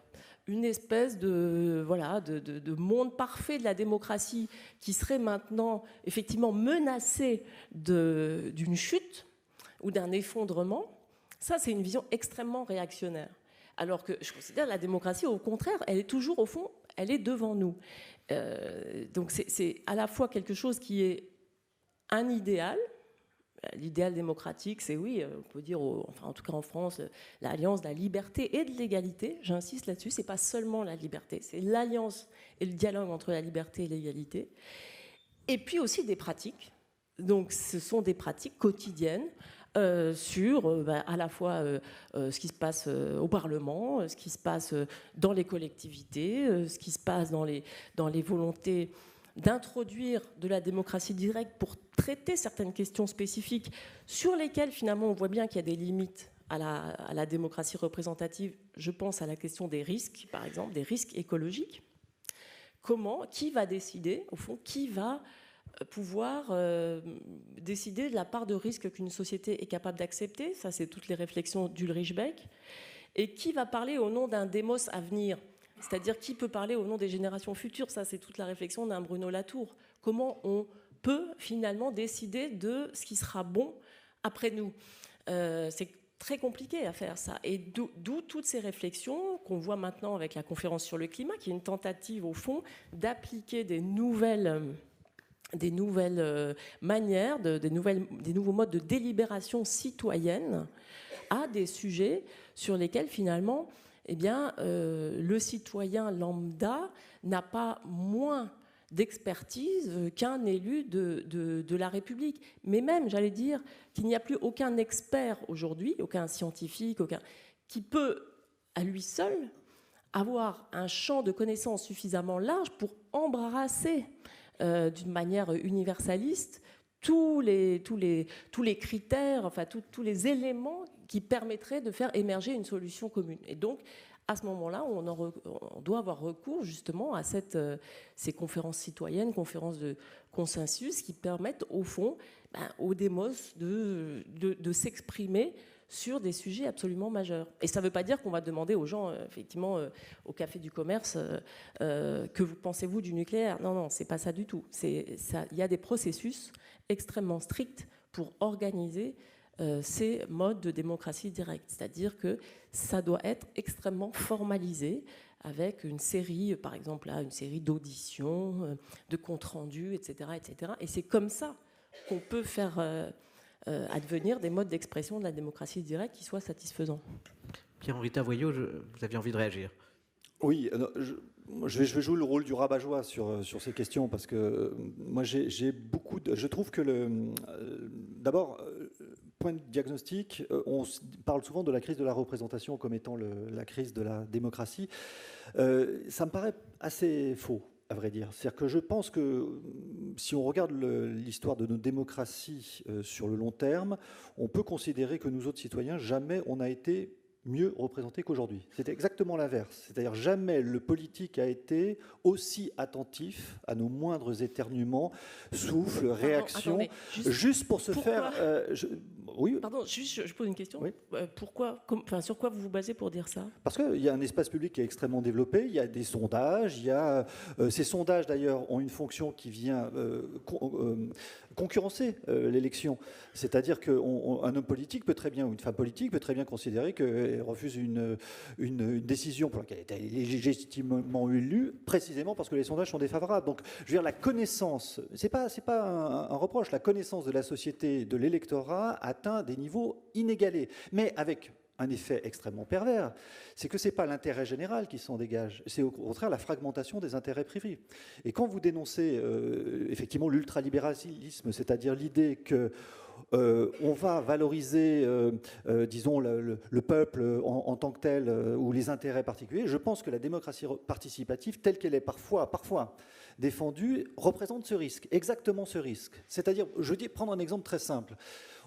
une espèce de monde parfait de la démocratie qui serait maintenant effectivement menacé d'une chute ou d'un effondrement, ça c'est une vision extrêmement réactionnaire. Alors que je considère la démocratie, au contraire, elle est toujours au fond, elle est devant nous. Donc c'est à la fois quelque chose qui est un idéal. L'idéal démocratique, c'est oui, on peut dire, en tout cas en France, l'alliance de la liberté et de l'égalité. J'insiste là-dessus, c'est pas seulement la liberté, c'est l'alliance et le dialogue entre la liberté et l'égalité. Et puis aussi des pratiques. Donc ce sont des pratiques quotidiennes sur à la fois ce qui se passe au Parlement, ce qui se passe dans les collectivités, ce qui se passe dans les volontés d'introduire de la démocratie directe pour traiter certaines questions spécifiques sur lesquelles finalement on voit bien qu'il y a des limites à la démocratie représentative. Je pense à la question des risques, par exemple, des risques écologiques. Qui va décider, au fond, qui va pouvoir décider de la part de risque qu'une société est capable d'accepter? Ça, c'est toutes les réflexions d'Ulrich Beck. Et qui va parler au nom d'un démos à venir? C'est-à-dire qui peut parler au nom des générations futures? Ça, c'est toute la réflexion d'un Bruno Latour. Comment on peut finalement décider de ce qui sera bon après nous? C'est très compliqué à faire ça. Et d'où toutes ces réflexions qu'on voit maintenant avec la conférence sur le climat, qui est une tentative, au fond, d'appliquer des nouvelles manières, des nouveaux modes de délibération citoyenne à des sujets sur lesquels, finalement, le citoyen lambda n'a pas moins d'expertise qu'un élu de la République. Mais même, j'allais dire, qu'il n'y a plus aucun expert aujourd'hui, aucun scientifique, qui peut, à lui seul, avoir un champ de connaissances suffisamment large pour embrasser d'une manière universaliste tous les critères, enfin tous les éléments qui permettraient de faire émerger une solution commune. Et donc, à ce moment-là, on doit avoir recours justement à ces conférences citoyennes, conférences de consensus qui permettent au fond aux démos de s'exprimer sur des sujets absolument majeurs. Et ça ne veut pas dire qu'on va demander aux gens, effectivement, au Café du Commerce, que pensez-vous du nucléaire ? Non, non, c'est pas ça du tout. Il y a des processus extrêmement stricts pour organiser ces modes de démocratie directe. C'est-à-dire que ça doit être extrêmement formalisé avec une série, par exemple, là, une série d'auditions, de comptes rendus, etc., etc. Et c'est comme ça qu'on peut faire advenir des modes d'expression de la démocratie directe qui soient satisfaisants. Pierre-Henri Tavoyot, vous aviez envie de réagir. Oui, je vais jouer le rôle du rabat-joie sur ces questions parce que moi j'ai beaucoup je trouve que d'abord, point de diagnostic, on parle souvent de la crise de la représentation comme étant la crise de la démocratie. Ça me paraît assez faux, à vrai dire. C'est-à-dire que je pense que si on regarde l'histoire de nos démocraties sur le long terme, on peut considérer que nous autres citoyens, jamais on a été mieux représenté qu'aujourd'hui. C'est exactement l'inverse. C'est-à-dire jamais le politique a été aussi attentif à nos moindres éternuements, souffles, réactions, juste pour se faire... oui. Pardon, juste, je pose une question. Oui. Sur quoi vous vous basez pour dire ça ? Parce qu'il y a un espace public qui est extrêmement développé, il y a des sondages, ces sondages d'ailleurs ont une fonction qui vient concurrencer l'élection. C'est-à-dire qu'un homme politique peut très bien, ou une femme politique peut très bien considérer qu'elle refuse une décision pour laquelle elle est légitimement élue, précisément parce que les sondages sont défavorables. Donc, je veux dire, la connaissance, c'est pas un reproche, la connaissance de la société, de l'électorat atteint des niveaux inégalés, mais avec un effet extrêmement pervers, c'est que ce n'est pas l'intérêt général qui s'en dégage, c'est au contraire la fragmentation des intérêts privés. Et quand vous dénoncez effectivement l'ultralibéralisme, c'est-à-dire l'idée que on va valoriser, disons, le peuple en tant que tel, ou les intérêts particuliers, je pense que la démocratie participative, telle qu'elle est parfois défendue, représente ce risque, exactement ce risque. C'est-à-dire, je vais prendre un exemple très simple.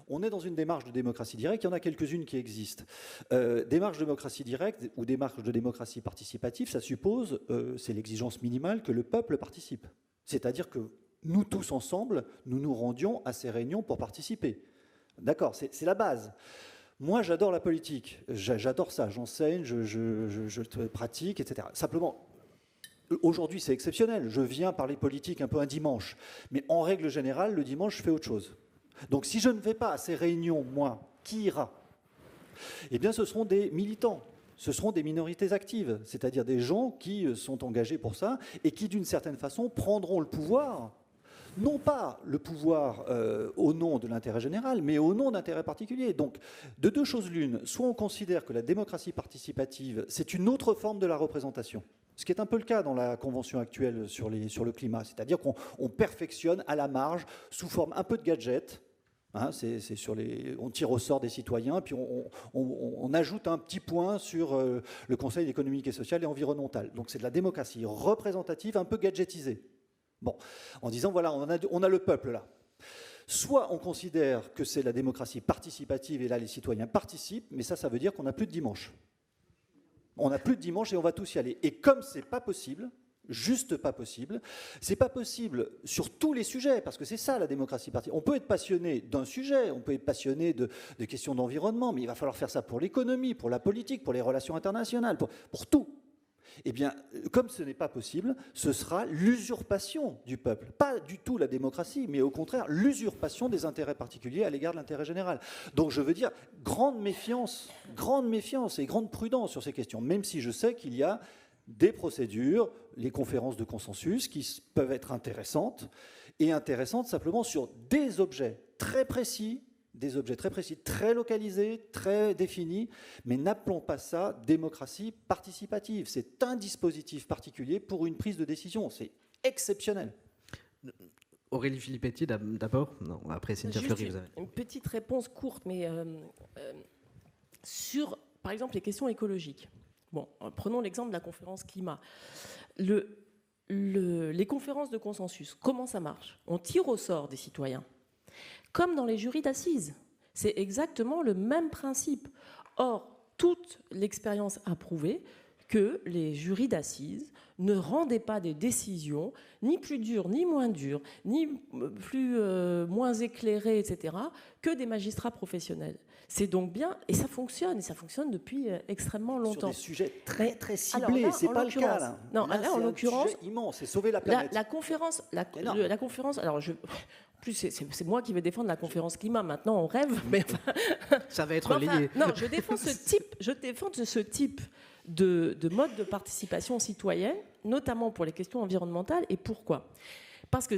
On est dans une démarche de démocratie directe, il y en a quelques-unes qui existent. Démarche de démocratie directe ou démarche de démocratie participative, ça suppose, c'est l'exigence minimale, que le peuple participe. C'est-à-dire que nous tous ensemble, nous nous rendions à ces réunions pour participer. D'accord, c'est la base. Moi, j'adore la politique, j'adore ça, j'enseigne, je pratique, etc. Simplement, aujourd'hui, c'est exceptionnel. Je viens parler politique un peu un dimanche. Mais en règle générale, le dimanche, je fais autre chose. Donc si je ne vais pas à ces réunions, moi, qui ira ? Eh bien, ce seront des militants. Ce seront des minorités actives, c'est-à-dire des gens qui sont engagés pour ça et qui, d'une certaine façon, prendront le pouvoir, non pas le pouvoir au nom de l'intérêt général, mais au nom d'intérêts particuliers. Donc, de deux choses l'une, soit on considère que la démocratie participative, c'est une autre forme de la représentation, ce qui est un peu le cas dans la convention actuelle sur le climat, c'est-à-dire qu'on perfectionne à la marge, sous forme un peu de gadget. Hein, on tire au sort des citoyens, puis on ajoute un petit point sur le Conseil économique et social et environnemental. Donc c'est de la démocratie représentative un peu gadgetisée. Bon, en disant, voilà, on a le peuple là. Soit on considère que c'est la démocratie participative et là les citoyens participent, mais ça veut dire qu'on n'a plus de dimanche. On n'a plus de dimanche et on va tous y aller. Et comme c'est pas possible, juste pas possible, c'est pas possible sur tous les sujets, parce que c'est ça la démocratie participative. On peut être passionné d'un sujet, on peut être passionné de questions d'environnement, mais il va falloir faire ça pour l'économie, pour la politique, pour les relations internationales, pour tout. Eh bien, comme ce n'est pas possible, ce sera l'usurpation du peuple. Pas du tout la démocratie, mais au contraire, l'usurpation des intérêts particuliers à l'égard de l'intérêt général. Donc je veux dire, grande méfiance et grande prudence sur ces questions, même si je sais qu'il y a des procédures, les conférences de consensus, qui peuvent être intéressantes, et intéressantes simplement sur des objets très précis, très localisés, très définis, mais n'appelons pas ça démocratie participative. C'est un dispositif particulier pour une prise de décision. C'est exceptionnel. Aurélie Filippetti, d'abord. Non, après Cynthia Fleury. Une petite réponse courte, mais sur, par exemple, les questions écologiques. Bon, prenons l'exemple de la conférence climat. Les conférences de consensus, comment ça marche ? On tire au sort des citoyens. comme dans les jurys d'assises. C'est exactement le même principe. Or, toute l'expérience a prouvé que les jurys d'assises ne rendaient pas des décisions ni plus dures, ni moins dures, ni moins éclairées, etc., que des magistrats professionnels. C'est donc bien, et ça fonctionne depuis extrêmement longtemps. Sur des sujets très très ciblés, c'est pas le cas là. Non, là en l'occurrence, immense, c'est sauver la planète. La conférence, alors plus c'est moi qui vais défendre la conférence climat. Maintenant, on rêve, mais ça va être lié. Non, je défends ce type de mode de participation citoyenne, notamment pour les questions environnementales. Et pourquoi ? Parce que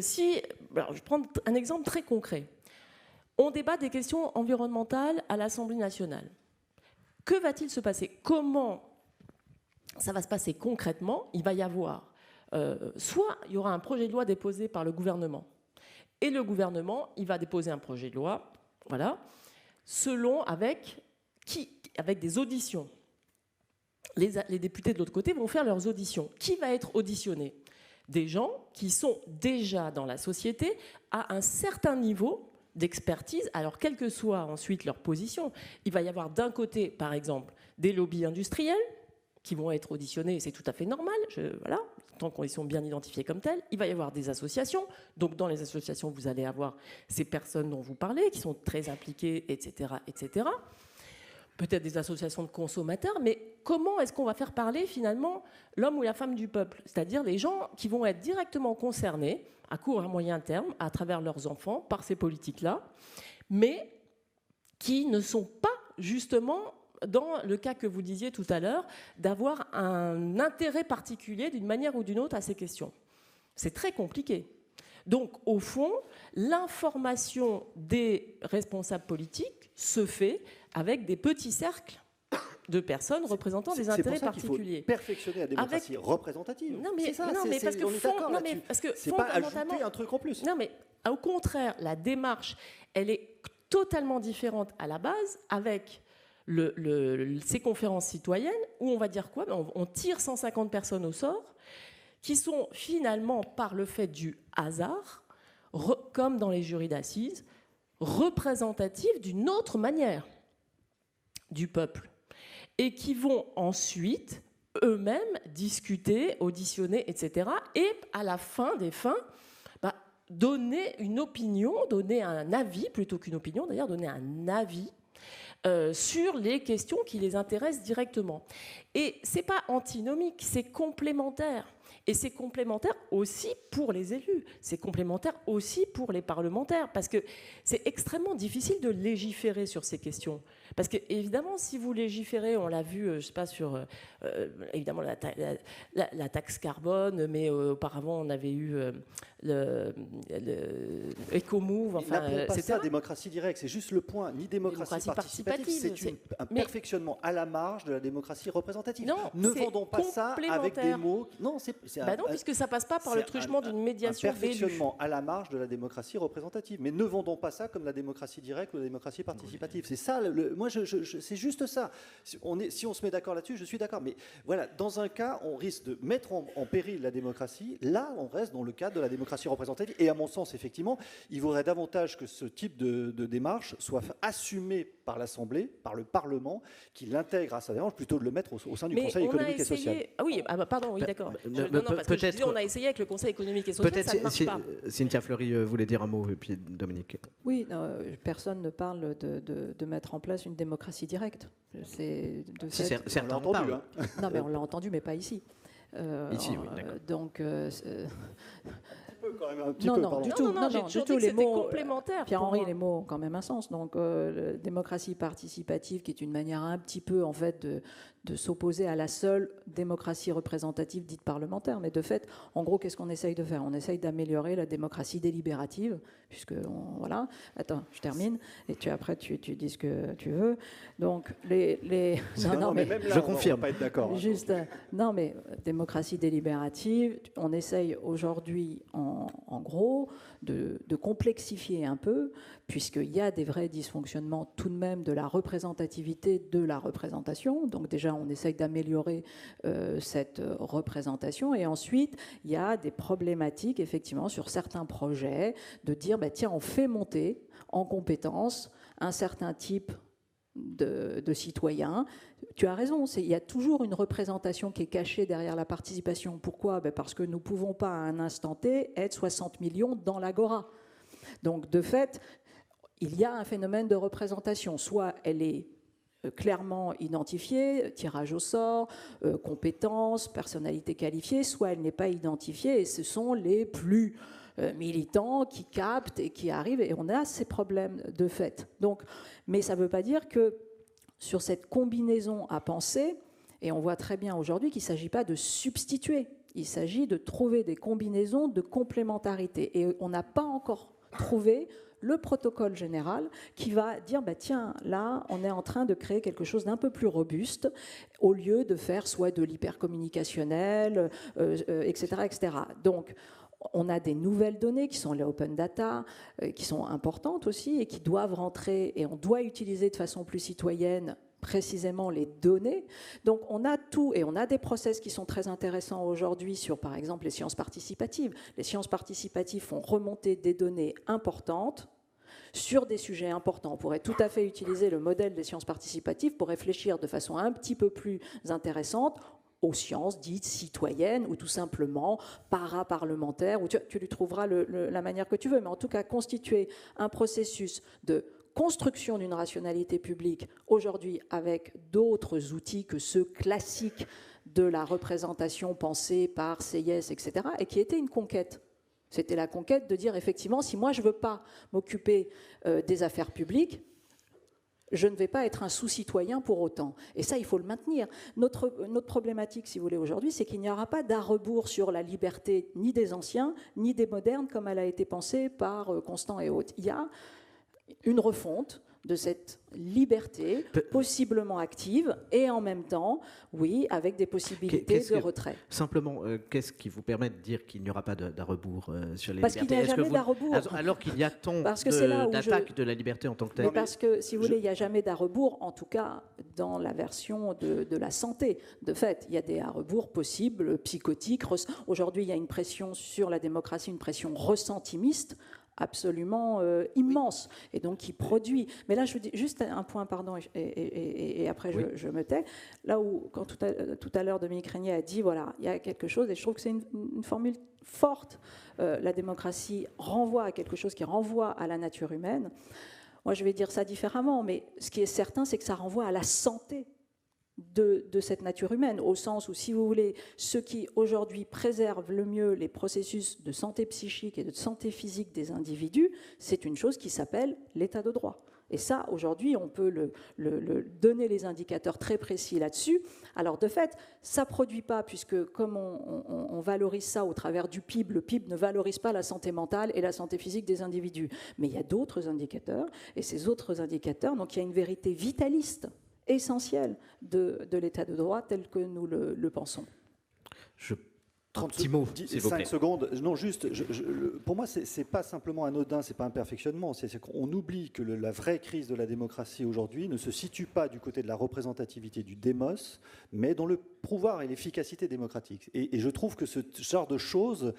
alors je prends un exemple très concret. On débat des questions environnementales à l'Assemblée nationale. Que va-t-il se passer ? Comment ça va se passer concrètement ? Il va y avoir, soit il y aura un projet de loi déposé par le gouvernement, et le gouvernement, il va déposer un projet de loi, voilà, avec des auditions. Les députés de l'autre côté vont faire leurs auditions. Qui va être auditionné ? Des gens qui sont déjà dans la société à un certain niveau d'expertise, alors quelle que soit ensuite leur position. Il va y avoir d'un côté, par exemple, des lobbies industriels qui vont être auditionnés, c'est tout à fait normal, voilà, tant qu'ils sont bien identifiés comme tels. Il va y avoir des associations, donc dans les associations, vous allez avoir ces personnes dont vous parlez, qui sont très impliquées, etc., etc. Peut-être des associations de consommateurs, mais comment est-ce qu'on va faire parler finalement l'homme ou la femme du peuple ? C'est-à-dire les gens qui vont être directement concernés, à court et à moyen terme, à travers leurs enfants, par ces politiques-là, mais qui ne sont pas justement, dans le cas que vous disiez tout à l'heure, d'avoir un intérêt particulier d'une manière ou d'une autre à ces questions. C'est très compliqué. Donc, au fond, l'information des responsables politiques se fait avec des petits cercles de personnes représentant des intérêts particuliers. Il faut perfectionner la démocratie représentative. Non, mais, ça, non, mais parce que, c'est pas ajouter un truc en plus. Non, mais au contraire, la démarche, elle est totalement différente à la base avec ces conférences citoyennes où on va dire quoi ? On tire 150 personnes au sort qui sont finalement, par le fait du hasard, comme dans les jurys d'assises, représentatives d'une autre manière du peuple et qui vont ensuite eux-mêmes discuter, auditionner, etc. et à la fin des fins, donner une opinion, donner un avis, plutôt qu'une opinion d'ailleurs, donner un avis sur les questions qui les intéressent directement. Et c'est pas antinomique, c'est complémentaire. Et c'est complémentaire aussi pour les élus, c'est complémentaire aussi pour les parlementaires, parce que c'est extrêmement difficile de légiférer sur ces questions. Parce que, évidemment, si vous légiférez, on l'a vu, je ne sais pas, sur évidemment la taxe carbone, mais auparavant, on avait eu EcoMove. Enfin, n'appelons pas ça démocratie directe, c'est juste le point. Ni démocratie participative, c'est un perfectionnement à la marge de la démocratie représentative. Non, ne vendons pas ça avec des mots. Non, non, puisque ça passe pas par le truchement d'une médiation d'élus. Un perfectionnement à la marge de la démocratie représentative. Mais ne vendons pas ça comme la démocratie directe ou la démocratie participative. C'est ça, moi, c'est juste ça. Si on se met d'accord là-dessus, je suis d'accord. Mais voilà, dans un cas, on risque de mettre en péril la démocratie. Là, on reste dans le cadre de la démocratie représentative. Et à mon sens, effectivement, il vaudrait davantage que ce type de démarche soit assumé par l'Assemblée, par le Parlement, qui l'intègre à sa démarche, plutôt de le mettre au sein du Conseil économique et social. Ah oui, pardon, oui, d'accord. Parce que je disais, on a essayé avec le Conseil économique et social, ça ne marche pas. Cynthia Fleury voulait dire un mot, et puis Dominique. Oui, personne ne parle de mettre en place une démocratie directe. Certains en parlent. Non, mais on l'a entendu, mais pas ici. Ici, oui, d'accord. Donc, quand même un petit non, peu, non, pardon. du tout. Non, j'ai toujours dit que c'était complémentaire. Pierre-Henri, les mots ont quand même un sens. Donc, démocratie participative, qui est une manière un petit peu, en fait, de s'opposer à la seule démocratie représentative dite parlementaire. Mais de fait, en gros, qu'est-ce qu'on essaye de faire ? On essaye d'améliorer la démocratie délibérative, puisque, voilà. Attends, je termine, et après, tu dis ce que tu veux. Donc, Non, mais même là, je confirme. On va pas être d'accord. Juste, non, mais démocratie délibérative, on essaye aujourd'hui, en gros, de complexifier un peu, puisqu'il y a des vrais dysfonctionnements tout de même de la représentativité de la représentation. Donc déjà, là, on essaye d'améliorer cette représentation. Et ensuite, il y a des problématiques, effectivement, sur certains projets, de dire, tiens, on fait monter en compétences un certain type de citoyens. Tu as raison, il y a toujours une représentation qui est cachée derrière la participation. Pourquoi ? Parce que nous ne pouvons pas, à un instant T, être 60 millions dans l'agora. Donc, de fait, il y a un phénomène de représentation. Soit elle est clairement identifiée, tirage au sort, compétences, personnalité qualifiée, soit elle n'est pas identifiée, et ce sont les plus militants qui captent et qui arrivent, et on a ces problèmes de fait. Donc, mais ça ne veut pas dire que sur cette combinaison à penser, et on voit très bien aujourd'hui qu'il ne s'agit pas de substituer, il s'agit de trouver des combinaisons de complémentarité, et on n'a pas encore trouvé le protocole général qui va dire tiens, là, on est en train de créer quelque chose d'un peu plus robuste au lieu de faire soit de l'hypercommunicationnel, etc., etc. Donc, on a des nouvelles données qui sont les open data, qui sont importantes aussi et qui doivent rentrer, et on doit utiliser de façon plus citoyenne précisément les données. Donc on a tout, et on a des process qui sont très intéressants aujourd'hui sur, par exemple, les sciences participatives. Les sciences participatives font remonter des données importantes sur des sujets importants. On pourrait tout à fait utiliser le modèle des sciences participatives pour réfléchir de façon un petit peu plus intéressante aux sciences dites citoyennes ou tout simplement para-parlementaires, où tu lui trouveras la manière que tu veux, mais en tout cas constituer un processus de construction d'une rationalité publique aujourd'hui avec d'autres outils que ceux classiques de la représentation pensée par Seyès, etc., et qui était une conquête. C'était la conquête de dire effectivement, si moi je ne veux pas m'occuper des affaires publiques, je ne vais pas être un sous-citoyen pour autant. Et ça, il faut le maintenir. Notre problématique, si vous voulez, aujourd'hui, c'est qu'il n'y aura pas d'à-rebours sur la liberté ni des anciens, ni des modernes, comme elle a été pensée par Constant et autres. Il y a une refonte de cette liberté possiblement active et en même temps, oui, avec des possibilités de retrait. Simplement, qu'est-ce qui vous permet de dire qu'il n'y aura pas d'à-rebours sur les libertés ? Parce qu'il n'y a jamais d'à-rebours. Alors qu'il y a tant d'attaques de la liberté en tant que telle. Parce que, si vous voulez, il n'y a jamais d'à-rebours, en tout cas dans la version de la santé. De fait, il y a des à-rebours possibles, psychotiques. Aujourd'hui, il y a une pression sur la démocratie, une pression ressentimiste, absolument immense, et donc qui produit. Mais là, je vous dis juste un point, pardon, et après oui. je me tais. Là où, quand tout à l'heure, Dominique Régnier a dit, voilà, il y a quelque chose, et je trouve que c'est une formule forte. La démocratie renvoie à quelque chose qui renvoie à la nature humaine. Moi, je vais dire ça différemment, mais ce qui est certain, c'est que ça renvoie à la santé de cette nature humaine, au sens où, si vous voulez, ceux qui aujourd'hui préservent le mieux les processus de santé psychique et de santé physique des individus, c'est une chose qui s'appelle l'état de droit. Et ça, aujourd'hui, on peut donner les indicateurs très précis là-dessus. Alors, de fait, ça ne produit pas, puisque comme on valorise ça au travers du PIB, le PIB ne valorise pas la santé mentale et la santé physique des individus. Mais il y a d'autres indicateurs, et ces autres indicateurs, donc il y a une vérité vitaliste essentiel de l'état de droit tel que nous le pensons. 30 petits mots, s'il vous plaît. 5 secondes. Non, juste, pour moi, c'est pas simplement anodin, c'est pas un perfectionnement, c'est qu'on oublie que la vraie crise de la démocratie aujourd'hui ne se situe pas du côté de la représentativité du démos, mais dans le pouvoir et l'efficacité démocratique. Et je trouve que ce genre de choses,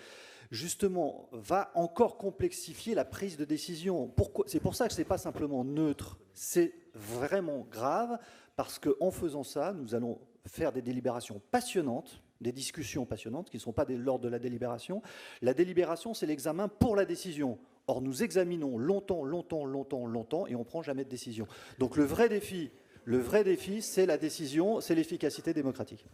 justement, va encore complexifier la prise de décision. C'est pour ça que c'est pas simplement neutre, c'est vraiment grave, parce qu'en faisant ça, nous allons faire des délibérations passionnantes, des discussions passionnantes qui ne sont pas de l'ordre de la délibération. La délibération, c'est l'examen pour la décision. Or, nous examinons longtemps, et on ne prend jamais de décision. Donc le vrai défi, c'est la décision, c'est l'efficacité démocratique.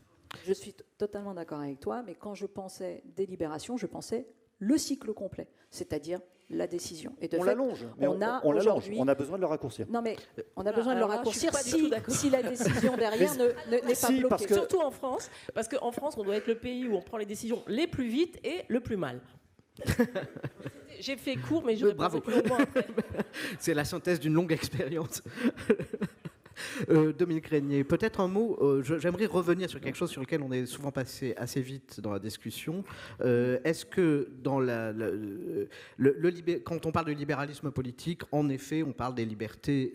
Je suis totalement d'accord avec toi, mais quand je pensais délibération, je pensais le cycle complet, c'est-à-dire la décision. Et on l'allonge, mais on l'allonge. On a besoin de le raccourcir. Non, mais on a besoin de le raccourcir si la décision derrière n'est pas bloquée. Surtout en France, parce qu'en France, on doit être le pays où on prend les décisions les plus vite et le plus mal. J'ai fait court, mais je vais passer plus longtemps après. C'est la synthèse d'une longue expérience. Dominique Régnier, peut-être un mot. J'aimerais revenir sur quelque chose sur lequel on est souvent passé assez vite dans la discussion. Est-ce que dans quand on parle de libéralisme politique, en effet, on parle des libertés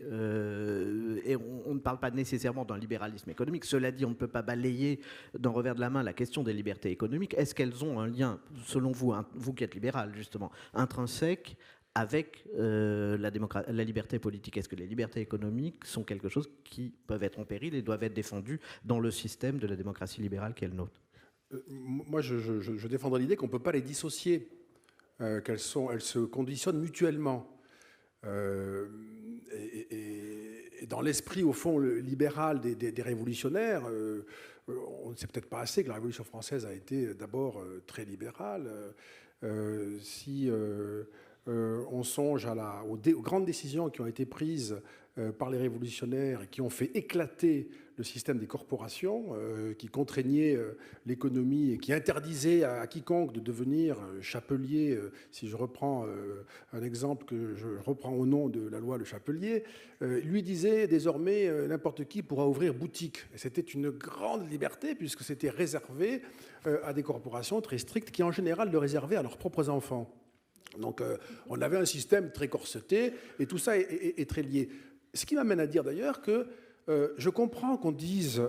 et on ne parle pas nécessairement d'un libéralisme économique. Cela dit, on ne peut pas balayer d'un revers de la main la question des libertés économiques. Est-ce qu'elles ont un lien, selon vous, vous qui êtes libéral justement, intrinsèque avec la liberté politique? Est-ce que les libertés économiques sont quelque chose qui peuvent être en péril et doivent être défendues dans le système de la démocratie libérale qui est le nôtre? Moi, je défendrai l'idée qu'on ne peut pas les dissocier, elles se conditionnent mutuellement. Et dans l'esprit, au fond, libéral des révolutionnaires, on ne sait peut-être pas assez que la Révolution française a été d'abord très libérale. Si on songe aux grandes décisions qui ont été prises par les révolutionnaires et qui ont fait éclater le système des corporations, qui contraignaient l'économie et qui interdisaient à quiconque de devenir chapelier. Si je reprends un exemple que je reprends au nom de la loi Le Chapelier, lui disait désormais n'importe qui pourra ouvrir boutique. Et c'était une grande liberté puisque c'était réservé à des corporations très strictes qui en général le réservaient à leurs propres enfants. Donc on avait un système très corseté et tout ça est très lié. Ce qui m'amène à dire d'ailleurs que je comprends qu'on dise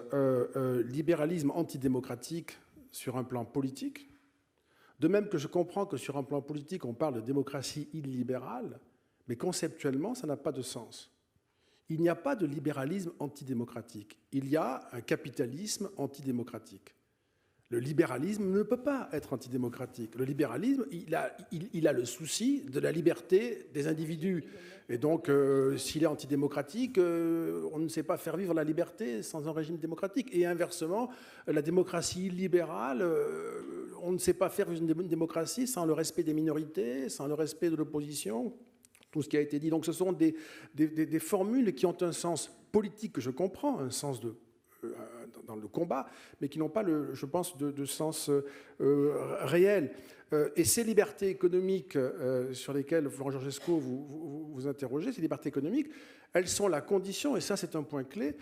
libéralisme antidémocratique sur un plan politique, de même que je comprends que sur un plan politique on parle de démocratie illibérale, mais conceptuellement ça n'a pas de sens. Il n'y a pas de libéralisme antidémocratique, il y a un capitalisme antidémocratique. Le libéralisme ne peut pas être antidémocratique. Le libéralisme, il a le souci de la liberté des individus. Et donc, s'il est antidémocratique, on ne sait pas faire vivre la liberté sans un régime démocratique. Et inversement, la démocratie libérale, on ne sait pas faire vivre une démocratie sans le respect des minorités, sans le respect de l'opposition, tout ce qui a été dit. Donc, ce sont des formules qui ont un sens politique que je comprends, un sens dans le combat, mais qui n'ont pas, je pense, de sens réel. Et ces libertés économiques sur lesquelles, Florent Georgescu, vous interrogez, ces libertés économiques, elles sont la condition, et ça c'est un point clé,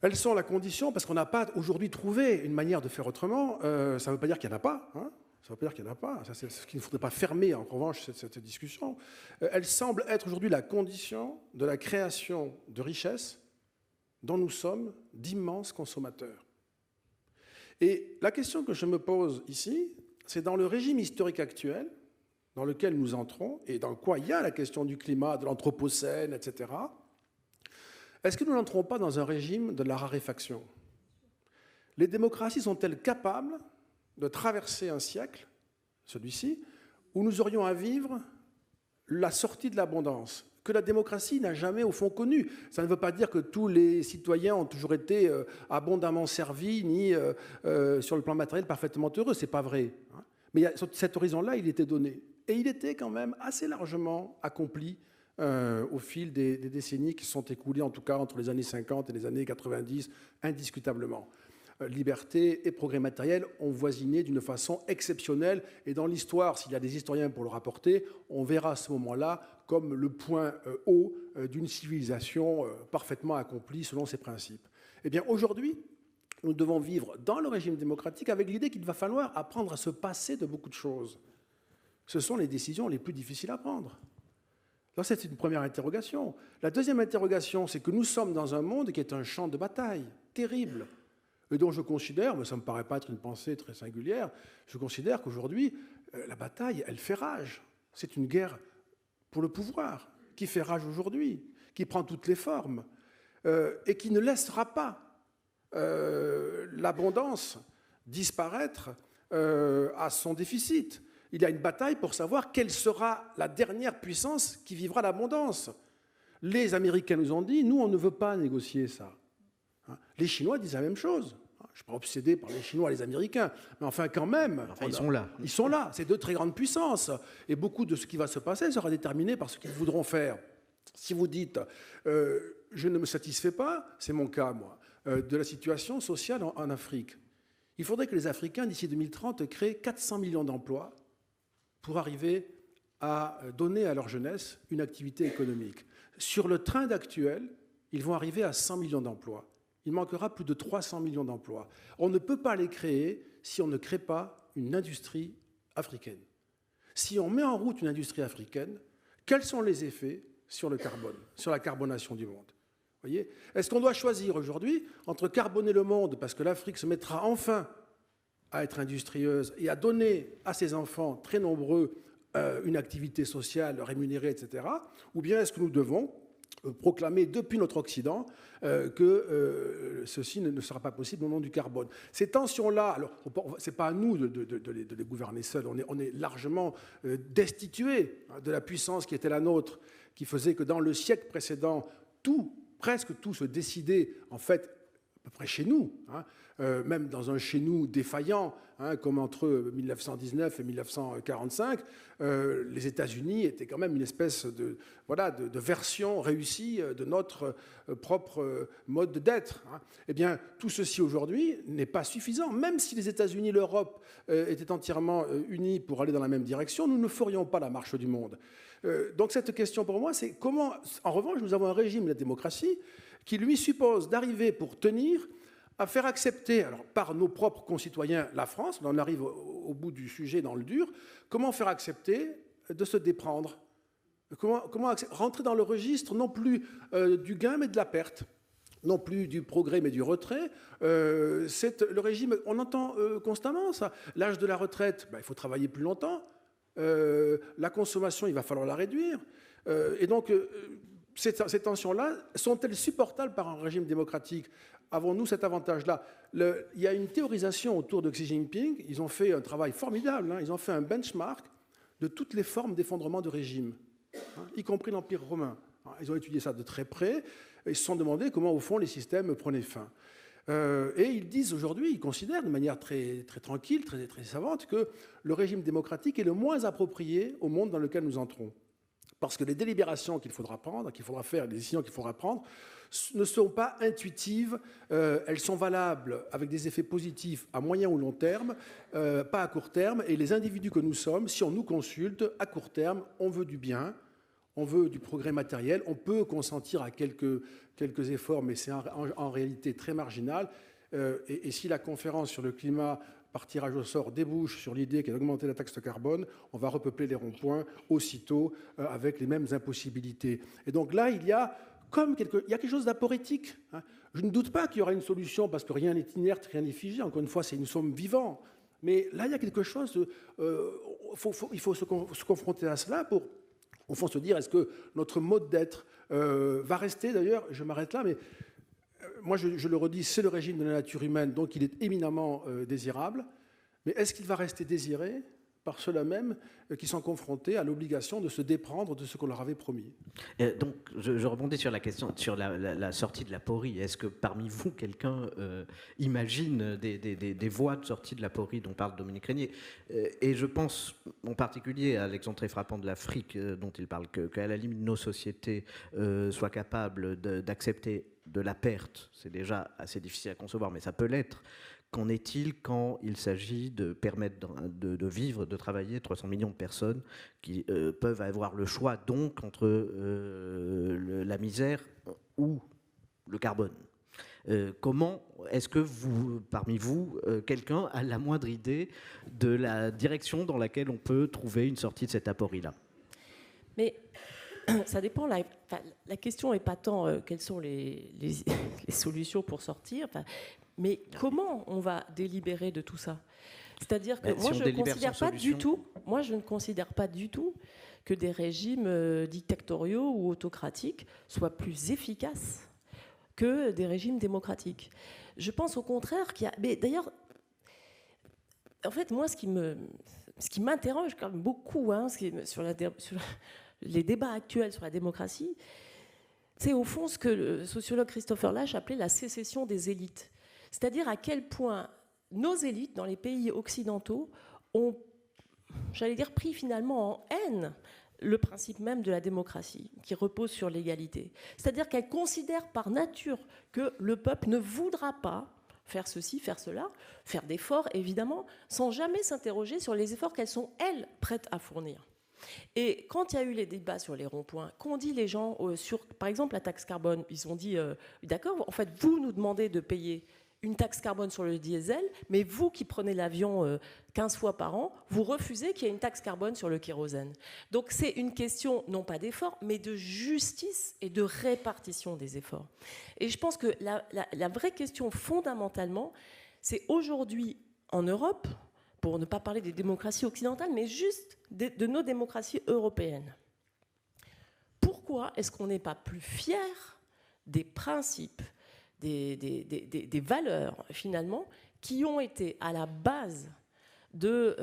elles sont la condition parce qu'on n'a pas aujourd'hui trouvé une manière de faire autrement. Ça ne veut pas dire qu'il n'y en a pas, hein. Ça ne veut pas dire qu'il n'y en a pas. C'est ce qu'il ne faudrait pas fermer, en revanche, cette discussion. Elle semble être aujourd'hui la condition de la création de richesses dont nous sommes d'immenses consommateurs. Et la question que je me pose ici, c'est dans le régime historique actuel, dans lequel nous entrons, et dans quoi il y a la question du climat, de l'anthropocène, etc., est-ce que nous n'entrons pas dans un régime de la raréfaction? Les démocraties sont-elles capables de traverser un siècle, celui-ci, où nous aurions à vivre la sortie de l'abondance, que la démocratie n'a jamais au fond connu? Ça ne veut pas dire que tous les citoyens ont toujours été abondamment servis, ni sur le plan matériel parfaitement heureux, c'est pas vrai. Hein. Mais cet horizon-là, il était donné. Et il était quand même assez largement accompli au fil des décennies qui se sont écoulées, en tout cas entre les années 50 et les années 90, indiscutablement. Liberté et progrès matériel ont voisiné d'une façon exceptionnelle. Et dans l'histoire, s'il y a des historiens pour le rapporter, on verra à ce moment-là comme le point haut d'une civilisation parfaitement accomplie selon ses principes. Eh bien, aujourd'hui, nous devons vivre dans le régime démocratique avec l'idée qu'il va falloir apprendre à se passer de beaucoup de choses. Ce sont les décisions les plus difficiles à prendre. Alors, c'est une première interrogation. La deuxième interrogation, c'est que nous sommes dans un monde qui est un champ de bataille terrible, et dont je considère, mais ça ne me paraît pas être une pensée très singulière, je considère qu'aujourd'hui, la bataille, elle fait rage. C'est une guerre pour le pouvoir qui fait rage aujourd'hui, qui prend toutes les formes, et qui ne laissera pas l'abondance disparaître à son déficit. Il y a une bataille pour savoir quelle sera la dernière puissance qui vivra l'abondance. Les Américains nous ont dit, nous, on ne veut pas négocier ça. Les Chinois disent la même chose. Je ne suis pas obsédé par les Chinois et les Américains, mais enfin quand même... Enfin, ils sont là. Ils sont là, c'est deux très grandes puissances. Et beaucoup de ce qui va se passer sera déterminé par ce qu'ils voudront faire. Si vous dites « je ne me satisfais pas », c'est mon cas, moi, de la situation sociale en Afrique. Il faudrait que les Africains, d'ici 2030, créent 400 millions d'emplois pour arriver à donner à leur jeunesse une activité économique. Sur le train d'actuel, ils vont arriver à 100 millions d'emplois. Il manquera plus de 300 millions d'emplois. On ne peut pas les créer si on ne crée pas une industrie africaine. Si on met en route une industrie africaine, quels sont les effets sur le carbone, sur la carbonation du monde ? Voyez ? Est-ce qu'on doit choisir aujourd'hui entre carboner le monde, parce que l'Afrique se mettra enfin à être industrieuse et à donner à ses enfants très nombreux une activité sociale rémunérée, etc., ou bien est-ce que nous devons proclamer depuis notre Occident que ceci ne sera pas possible au nom du carbone. Ces tensions-là, alors ce n'est pas à nous de les gouverner seuls, on est largement destitués de la puissance qui était la nôtre, qui faisait que dans le siècle précédent, presque tout se décidait en fait à peu près chez nous, même dans un chez nous défaillant, comme entre 1919 et 1945, les États-Unis étaient quand même une espèce de version réussie de notre propre mode d'être. Eh bien, tout ceci aujourd'hui n'est pas suffisant. Même si les États-Unis et l'Europe étaient entièrement unis pour aller dans la même direction, nous ne ferions pas la marche du monde. Donc cette question pour moi, c'est comment... En revanche, nous avons un régime de la démocratie qui lui suppose d'arriver pour tenir à faire accepter, alors par nos propres concitoyens, la France, on en arrive au bout du sujet dans le dur, comment faire accepter de se déprendre ? Comment rentrer dans le registre non plus du gain mais de la perte, non plus du progrès mais du retrait. C'est le régime, on entend constamment ça. L'âge de la retraite, il faut travailler plus longtemps. La consommation, il va falloir la réduire. Et donc, ces tensions-là, sont-elles supportables par un régime démocratique ? Avons-nous cet avantage-là ? Il y a une théorisation autour de Xi Jinping. Ils ont fait un travail formidable. Ils ont fait un benchmark de toutes les formes d'effondrement de régime, y compris l'Empire romain. Ils ont étudié ça de très près et se sont demandé comment, au fond, les systèmes prenaient fin. Et ils disent aujourd'hui, ils considèrent de manière très, très tranquille, très, très savante, que le régime démocratique est le moins approprié au monde dans lequel nous entrons. Parce que les délibérations qu'il faudra prendre, qu'il faudra faire, les décisions qu'il faudra prendre, ne sont pas intuitives, elles sont valables avec des effets positifs à moyen ou long terme, pas à court terme. Et les individus que nous sommes, si on nous consulte, à court terme, on veut du bien, on veut du progrès matériel, on peut consentir à quelques efforts, mais c'est en réalité très marginal. Et si la conférence sur le climat par tirage au sort débouche sur l'idée qu'elle d'augmenter la taxe de carbone, on va repeupler les ronds-points aussitôt avec les mêmes impossibilités. Et donc là, il y a quelque chose d'aporétique. Je ne doute pas qu'il y aura une solution parce que rien n'est inerte, rien n'est figé. Encore une fois, nous sommes vivants. Mais là, il y a quelque chose. Il faut se confronter à cela pour, au fond, se dire est-ce que notre mode d'être va rester. D'ailleurs, je m'arrête là, mais moi, je le redis, c'est le régime de la nature humaine, donc il est éminemment désirable. Mais est-ce qu'il va rester désiré par ceux-là même qui sont confrontés à l'obligation de se déprendre de ce qu'on leur avait promis? Donc, je rebondis sur la question, sur la sortie de l'aporie. Est-ce que parmi vous, quelqu'un imagine des voies de sortie de l'aporie dont parle Dominique Régnier? Et je pense en particulier à l'exemple très frappant de l'Afrique dont il parle, qu'à la limite nos sociétés soient capables d'accepter de la perte. C'est déjà assez difficile à concevoir, mais ça peut l'être. Qu'en est-il quand il s'agit de permettre de vivre, de travailler 300 millions de personnes qui peuvent avoir le choix donc entre la misère ou le carbone? Comment est-ce que parmi vous, quelqu'un a la moindre idée de la direction dans laquelle on peut trouver une sortie de cette aporie-là? Mais ça dépend. La question n'est pas tant quelles sont les solutions pour sortir, mais comment on va délibérer de tout ça? C'est-à-dire que moi, je ne considère pas du tout que des régimes dictatoriaux ou autocratiques soient plus efficaces que des régimes démocratiques. Je pense au contraire qu'il y a... Mais d'ailleurs, en fait, moi, ce qui m'interroge quand même beaucoup sur les débats actuels sur la démocratie, c'est au fond ce que le sociologue Christopher Lasch appelait la sécession des élites. C'est-à-dire à quel point nos élites dans les pays occidentaux ont, j'allais dire, pris finalement en haine le principe même de la démocratie, qui repose sur l'égalité. C'est-à-dire qu'elles considèrent par nature que le peuple ne voudra pas faire ceci, faire cela, faire d'efforts, évidemment, sans jamais s'interroger sur les efforts qu'elles sont, elles, prêtes à fournir. Et quand il y a eu les débats sur les ronds-points, qu'ont dit les gens sur, par exemple, la taxe carbone, ils ont dit, d'accord, en fait, vous nous demandez de payer une taxe carbone sur le diesel, mais vous qui prenez l'avion 15 fois par an, vous refusez qu'il y ait une taxe carbone sur le kérosène. Donc c'est une question, non pas d'effort, mais de justice et de répartition des efforts. Et je pense que la vraie question fondamentalement, c'est aujourd'hui en Europe, pour ne pas parler des démocraties occidentales, mais juste de nos démocraties européennes. Pourquoi est-ce qu'on n'est pas plus fiers des principes, des valeurs, finalement, qui ont été à la base de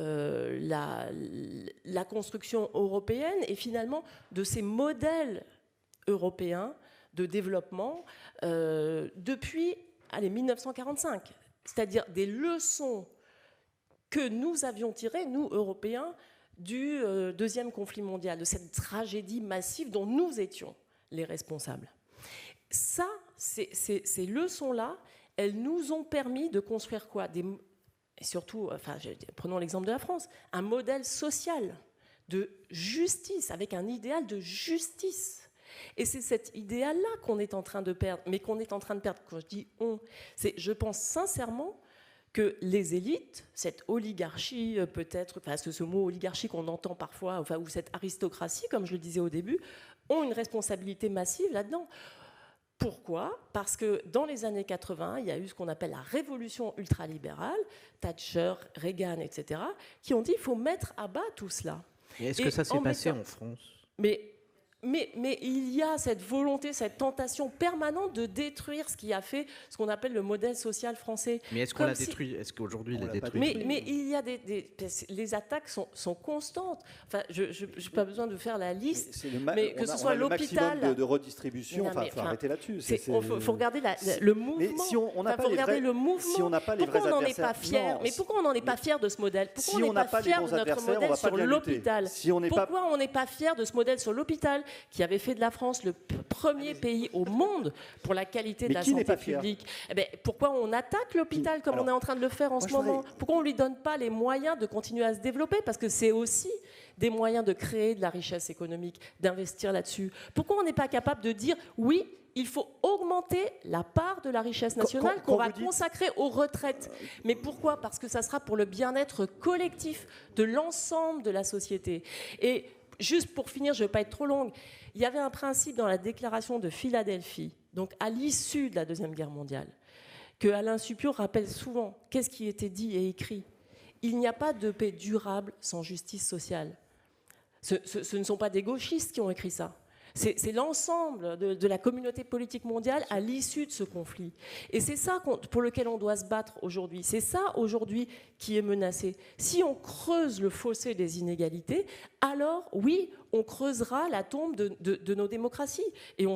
la construction européenne et finalement de ces modèles européens de développement depuis 1945, c'est-à-dire des leçons que nous avions tirées, nous, Européens, du deuxième conflit mondial, de cette tragédie massive dont nous étions les responsables. Ça, ces leçons-là, elles nous ont permis de construire quoi ? Et surtout, prenons l'exemple de la France, un modèle social de justice, avec un idéal de justice. Et c'est cet idéal-là qu'on est en train de perdre. Mais qu'on est en train de perdre, quand je dis on, je pense sincèrement que les élites, cette oligarchie peut-être, ce mot oligarchie qu'on entend parfois, ou cette aristocratie, comme je le disais au début, ont une responsabilité massive là-dedans. Pourquoi ? Parce que dans les années 80, il y a eu ce qu'on appelle la révolution ultralibérale, Thatcher, Reagan, etc., qui ont dit qu'il faut mettre à bas tout cela. Et est-ce que ça s'est passé en France ? Mais il y a cette volonté, cette tentation permanente de détruire ce qui a fait ce qu'on appelle le modèle social français. Mais est-ce qu'on l'a détruit ? Est-ce qu'aujourd'hui il est détruit ? Mais il y a les attaques sont constantes. Enfin, je n'ai pas besoin de faire la liste, mais que ce soit l'hôpital... Le maximum de redistribution, il faut arrêter là-dessus. Il faut regarder le mouvement. Mais si on n'a pas les vrais adversaires... Pourquoi on n'en est pas fiers ? Mais pourquoi on n'en est pas fiers de ce modèle ? Pourquoi on n'est pas fiers de notre modèle sur l'hôpital ? Pourquoi on n'est pas fiers de ce modèle sur l'hôpital qui avait fait de la France le premier pays au monde pour la qualité de la santé publique. Pourquoi on attaque l'hôpital comme on est en train de le faire en ce moment ? Pourquoi on ne lui donne pas les moyens de continuer à se développer ? Parce que c'est aussi des moyens de créer de la richesse économique, d'investir là-dessus. Pourquoi on n'est pas capable de dire oui, il faut augmenter la part de la richesse nationale qu'on va consacrer aux retraites. Mais pourquoi ? Parce que ça sera pour le bien-être collectif de l'ensemble de la société. Et juste pour finir, je ne veux pas être trop longue, il y avait un principe dans la déclaration de Philadelphie, donc à l'issue de la Deuxième Guerre mondiale, que Alain Supiot rappelle souvent. Qu'est-ce qui était dit et écrit ? Il n'y a pas de paix durable sans justice sociale. Ce ne sont pas des gauchistes qui ont écrit ça. C'est l'ensemble de la communauté politique mondiale à l'issue de ce conflit. Et c'est ça pour lequel on doit se battre aujourd'hui. C'est ça aujourd'hui qui est menacé. Si on creuse le fossé des inégalités, alors oui, on creusera la tombe de nos démocraties et on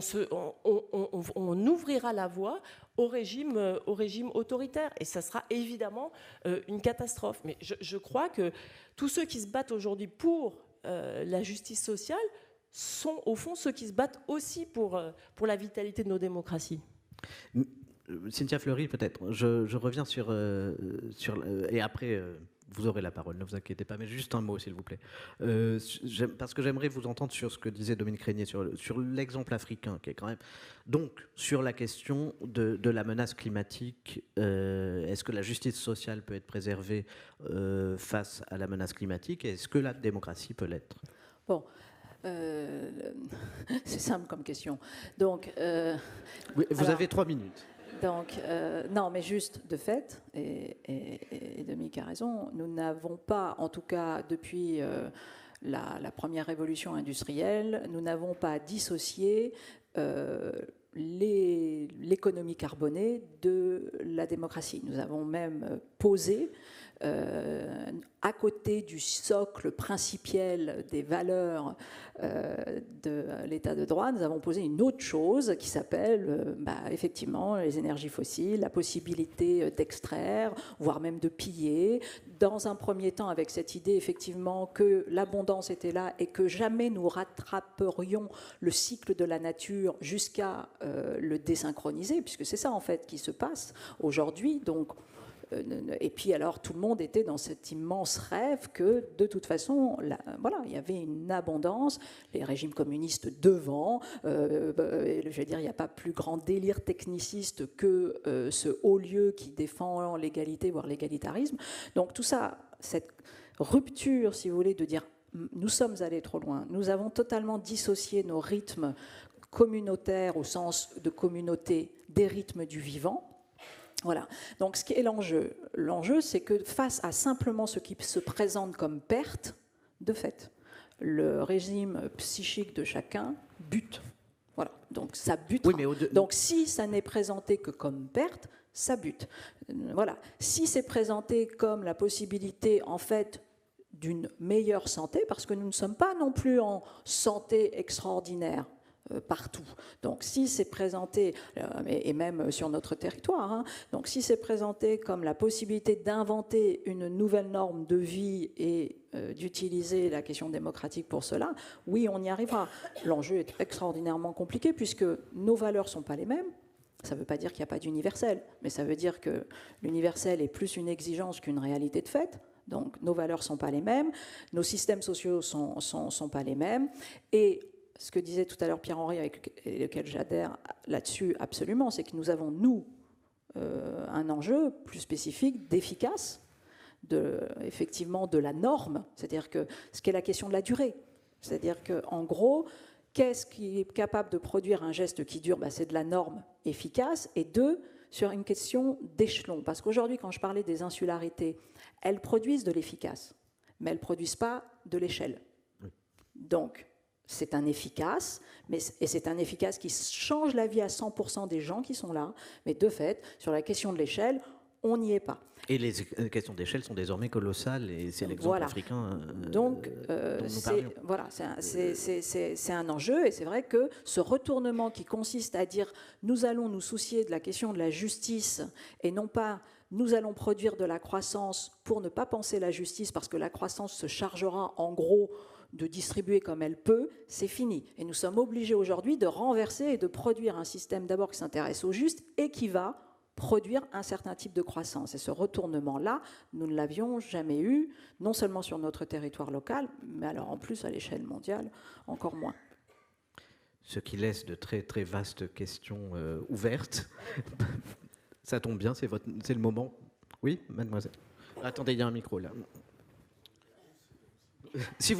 ouvrira la voie au régime autoritaire. Et ça sera évidemment une catastrophe. Mais je crois que tous ceux qui se battent aujourd'hui pour la justice sociale sont au fond ceux qui se battent aussi pour la vitalité de nos démocraties. Cynthia Fleury, peut-être. Je reviens sur et après vous aurez la parole, ne vous inquiétez pas, mais juste un mot s'il vous plaît. Parce que j'aimerais vous entendre sur ce que disait Dominique Régnier, sur l'exemple africain, qui est quand même... Donc, sur la question de la menace climatique, est-ce que la justice sociale peut être préservée face à la menace climatique, et est-ce que la démocratie peut l'être ? Bon. C'est simple comme question. Donc, vous avez 3 minutes. Donc, non, mais juste de fait, et Dominique a raison, nous n'avons pas, en tout cas depuis la première révolution industrielle, nous n'avons pas dissocié l'économie carbonée de la démocratie. Nous avons même posé à côté du socle principiel des valeurs de l'état de droit, nous avons posé une autre chose qui s'appelle effectivement les énergies fossiles, la possibilité d'extraire, voire même de piller, dans un premier temps avec cette idée effectivement que l'abondance était là et que jamais nous rattraperions le cycle de la nature jusqu'à le désynchroniser, puisque c'est ça en fait qui se passe aujourd'hui. Donc Et puis alors tout le monde était dans cet immense rêve que de toute façon, voilà, il y avait une abondance, les régimes communistes devant, je veux dire, il n'y a pas plus grand délire techniciste que ce haut lieu qui défend l'égalité, voire l'égalitarisme. Donc tout ça, cette rupture, si vous voulez, de dire nous sommes allés trop loin, nous avons totalement dissocié nos rythmes communautaires au sens de communauté des rythmes du vivant. Voilà. Donc ce qui est l'enjeu, c'est que face à simplement ce qui se présente comme perte, de fait, le régime psychique de chacun bute. Voilà. Donc ça bute. Oui, donc si ça n'est présenté que comme perte, ça bute. Voilà. Si c'est présenté comme la possibilité, en fait, d'une meilleure santé, parce que nous ne sommes pas non plus en santé extraordinaire partout. Donc si c'est présenté, et même sur notre territoire, hein, donc si c'est présenté comme la possibilité d'inventer une nouvelle norme de vie et d'utiliser la question démocratique pour cela, oui, on y arrivera. L'enjeu est extraordinairement compliqué puisque nos valeurs ne sont pas les mêmes. Ça ne veut pas dire qu'il n'y a pas d'universel, mais ça veut dire que l'universel est plus une exigence qu'une réalité de fait. Donc nos valeurs ne sont pas les mêmes, nos systèmes sociaux ne sont pas les mêmes, et ce que disait tout à l'heure Pierre-Henri, avec lequel j'adhère là-dessus absolument, c'est que nous avons, nous, un enjeu plus spécifique d'efficace, effectivement de la norme, c'est-à-dire que ce qui est la question de la durée. C'est-à-dire qu'en gros, qu'est-ce qui est capable de produire un geste qui dure? C'est de la norme efficace, et deux, sur une question d'échelon. Parce qu'aujourd'hui, quand je parlais des insularités, elles produisent de l'efficace, mais elles ne produisent pas de l'échelle. Donc, c'est un efficace, et c'est un efficace qui change la vie à 100% des gens qui sont là, mais de fait, sur la question de l'échelle, on n'y est pas. Et les questions d'échelle sont désormais colossales, et c'est l'exemple africain Donc, dont nous parlions. Voilà, c'est un enjeu, et c'est vrai que ce retournement qui consiste à dire nous allons nous soucier de la question de la justice, et non pas nous allons produire de la croissance pour ne pas penser la justice, parce que la croissance se chargera en gros de distribuer comme elle peut, c'est fini. Et nous sommes obligés aujourd'hui de renverser et de produire un système d'abord qui s'intéresse au juste et qui va produire un certain type de croissance. Et ce retournement-là, nous ne l'avions jamais eu, non seulement sur notre territoire local, mais alors en plus à l'échelle mondiale, encore moins. Ce qui laisse de très, très vastes questions ouvertes. Ça tombe bien, c'est le moment. Oui, mademoiselle. Attendez, il y a un micro là.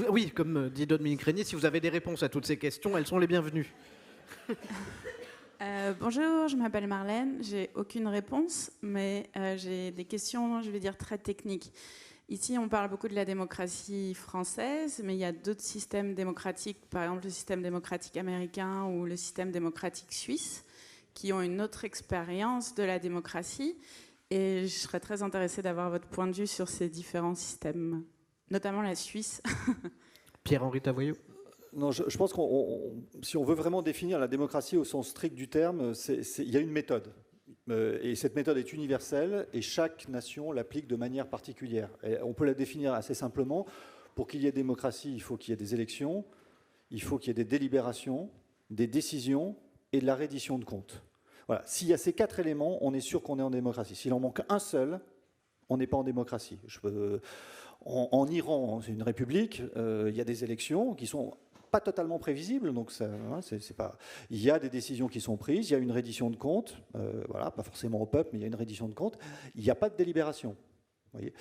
Oui, comme dit Dominique Régnier, si vous avez des réponses à toutes ces questions, elles sont les bienvenues. Bonjour, je m'appelle Marlène, j'ai aucune réponse, mais j'ai des questions, je vais dire, très techniques. Ici, on parle beaucoup de la démocratie française, mais il y a d'autres systèmes démocratiques, par exemple le système démocratique américain ou le système démocratique suisse, qui ont une autre expérience de la démocratie. Et je serais très intéressée d'avoir votre point de vue sur ces différents systèmes, notamment la Suisse. Pierre-Henri Tavoyot. Non, je pense que si on veut vraiment définir la démocratie au sens strict du terme, il y a une méthode. Et cette méthode est universelle et chaque nation l'applique de manière particulière. Et on peut la définir assez simplement. Pour qu'il y ait démocratie, il faut qu'il y ait des élections, il faut qu'il y ait des délibérations, des décisions et de la reddition de comptes. Voilà. S'il y a ces 4 éléments, on est sûr qu'on est en démocratie. S'il en manque un seul, on n'est pas en démocratie. En Iran, c'est une république, il y a des élections qui sont pas totalement prévisibles, donc il y a des décisions qui sont prises, il y a une reddition de comptes, voilà, pas forcément au peuple, mais il y a une reddition de comptes. Il n'y a pas de délibération. Voyez.